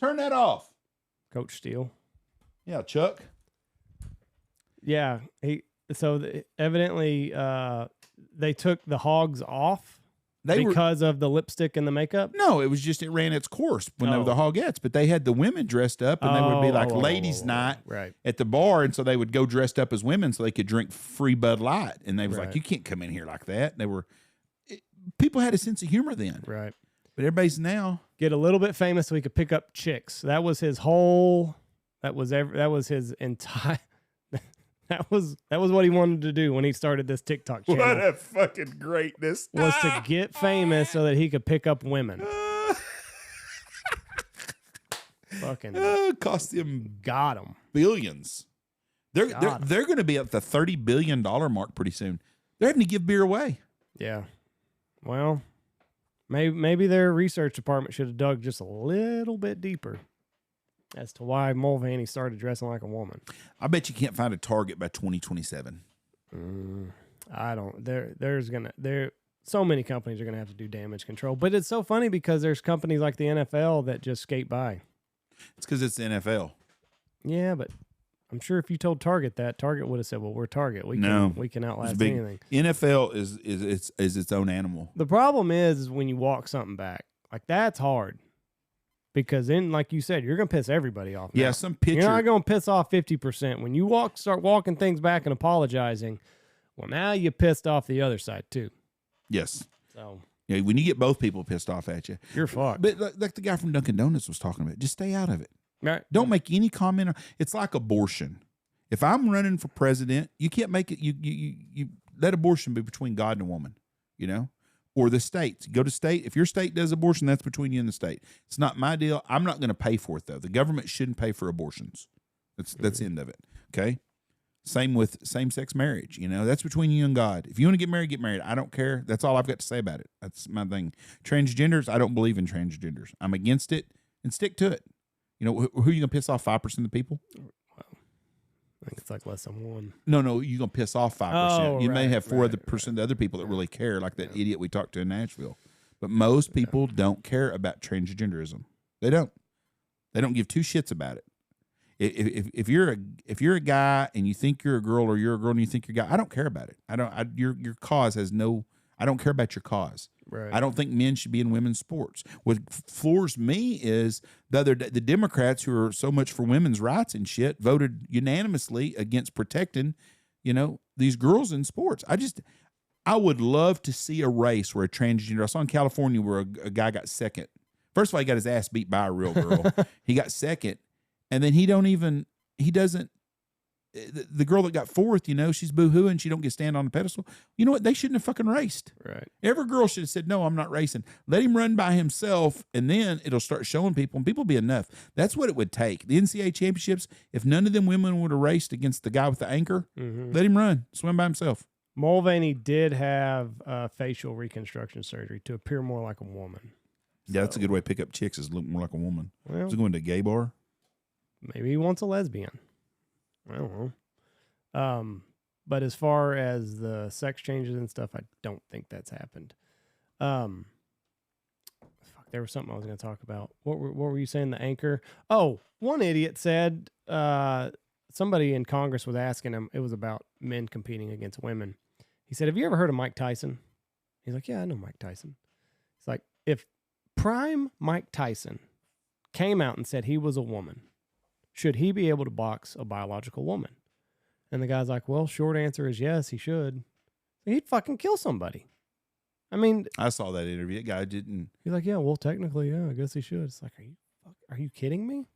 turn that off. Coach Steele. Yeah, Chuck. Yeah, evidently they took the Hogs off. Because of the lipstick and the makeup? No, it was just it ran its course when they were the Hogettes. But they had the women dressed up, and they would be like ladies' night at the bar, and so they would go dressed up as women so they could drink free Bud Light. And they was like, you can't come in here like that. And people had a sense of humor then, right? But everybody's now get a little bit famous so he could pick up chicks. That was his whole. That was his entire. That was what he wanted to do when he started this TikTok channel. What a fucking greatness. Was to get famous so that he could pick up women. Fucking cost him got him billions. They're going to be at the $30 billion mark pretty soon. They're having to give beer away. Yeah. Well, maybe their research department should have dug just a little bit deeper as to why Mulvaney started dressing like a woman. I bet you can't find a Target by 2027. I don't. So many companies are going to have to do damage control. But it's so funny because there's companies like the NFL that just skate by. It's because it's the NFL. Yeah, but I'm sure if you told Target that, Target would have said, well, we're Target. We can outlast anything. NFL is its own animal. The problem is when you walk something back. Like, that's hard. Because then, like you said, you're going to piss everybody off. Yeah, some pitcher. You're not going to piss off 50%. When you start walking things back and apologizing, well, now you pissed off the other side too. Yes. So yeah, when you get both people pissed off at you, you're fucked. But like the guy from Dunkin' Donuts was talking about, just stay out of it. Right. Don't make any comment. It's like abortion. If I'm running for president, you can't make it. You let abortion be between God and a woman. You know. Or the states. Go to state. If your state does abortion, that's between you and the state. It's not my deal. I'm not going to pay for it, though. The government shouldn't pay for abortions. That's the end of it. Okay? Same with same-sex marriage. You know, that's between you and God. If you want to get married, get married. I don't care. That's all I've got to say about it. That's my thing. Transgenders, I don't believe in transgenders. I'm against it and stick to it. You know, who are you going to piss off? 5% of the people? Well, I think it's like less than 1. No, you're going to piss off 5%. Oh, you may have 4% right. of the other people that really care, like that idiot we talked to in Nashville. But most people don't care about transgenderism. They don't. They don't give two shits about it. If you're a guy and you think you're a girl, or you're a girl and you think you're a guy, I don't care about it. Your cause has no. I don't care about your cause. Right. I don't think men should be in women's sports. What floors me is the Democrats, who are so much for women's rights and shit, voted unanimously against protecting, these girls in sports. I would love to see a race where a transgender. I saw in California where a guy got second. First of all, he got his ass beat by a real girl. He got second. And then the girl that got fourth, she's boo-hooing. She don't get stand on the pedestal. You know what? They shouldn't have fucking raced. Right. Every girl should have said, no, I'm not racing. Let him run by himself, and then it'll start showing people, and people will be enough. That's what it would take. The NCAA championships, if none of them women would have raced against the guy with the anchor, let him run, swim by himself. Mulvaney did have facial reconstruction surgery to appear more like a woman. Yeah, that's a good way to pick up chicks, is look more like a woman. Well, is it going to a gay bar? Maybe he wants a lesbian. I don't know. But as far as the sex changes and stuff, I don't think that's happened. Fuck, there was something I was going to talk about. What were you saying? The anchor? Oh, one idiot said somebody in Congress was asking him. It was about men competing against women. He said, "Have you ever heard of Mike Tyson?" He's like, "Yeah, I know Mike Tyson." It's like, if prime Mike Tyson came out and said he was a woman, should he be able to box a biological woman? And the guy's like, well, short answer is yes, he should. He'd fucking kill somebody. I mean, I saw that interview. That guy didn't. He's like, yeah, well, technically, yeah, I guess he should. It's like, are you kidding me?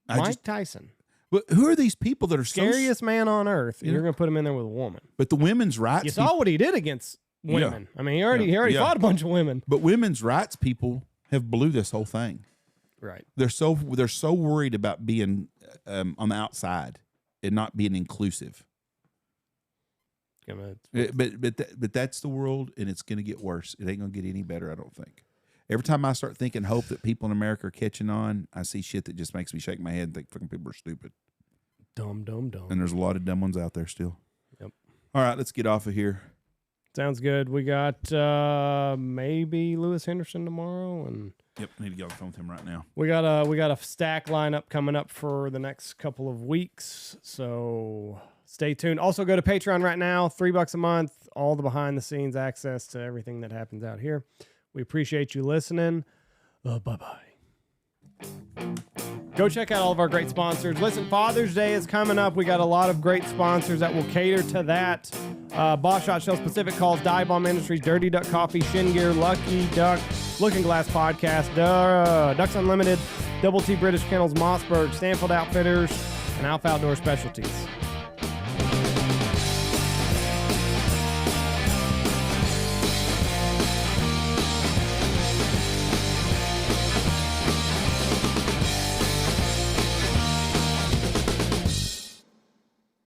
Mike Tyson. But who are these people that are scariest man on earth? And you're going to put him in there with a woman. But the women's rights. You saw what he did against women. Yeah. I mean, he already fought a bunch of women. But women's rights people have blew this whole thing. Right. They're so worried about being on the outside and not being inclusive. But that's the world, and it's going to get worse. It ain't going to get any better, I don't think. Every time I start thinking hope that people in America are catching on, I see shit that just makes me shake my head and think fucking people are stupid. Dumb. And there's a lot of dumb ones out there still. Yep. All right, let's get off of here. Sounds good. We got maybe Lewis Henderson tomorrow, and yep, I need to get on the phone with him right now. We got a stack lineup coming up for the next couple of weeks, so stay tuned. Also, go to Patreon right now, $3 a month, all the behind the scenes access to everything that happens out here. We appreciate you listening. Bye-bye. Go check out all of our great sponsors. Listen, Father's Day is coming up. We got a lot of great sponsors that will cater to that. Boss Shot Shell Specific Calls, Dive Bomb Industries, Dirty Duck Coffee, Shin Gear, Lucky Duck, Looking Glass Podcast, Ducks Unlimited, Double T British Kennels, Mossberg, Stanfield Outfitters, and Alpha Outdoor Specialties.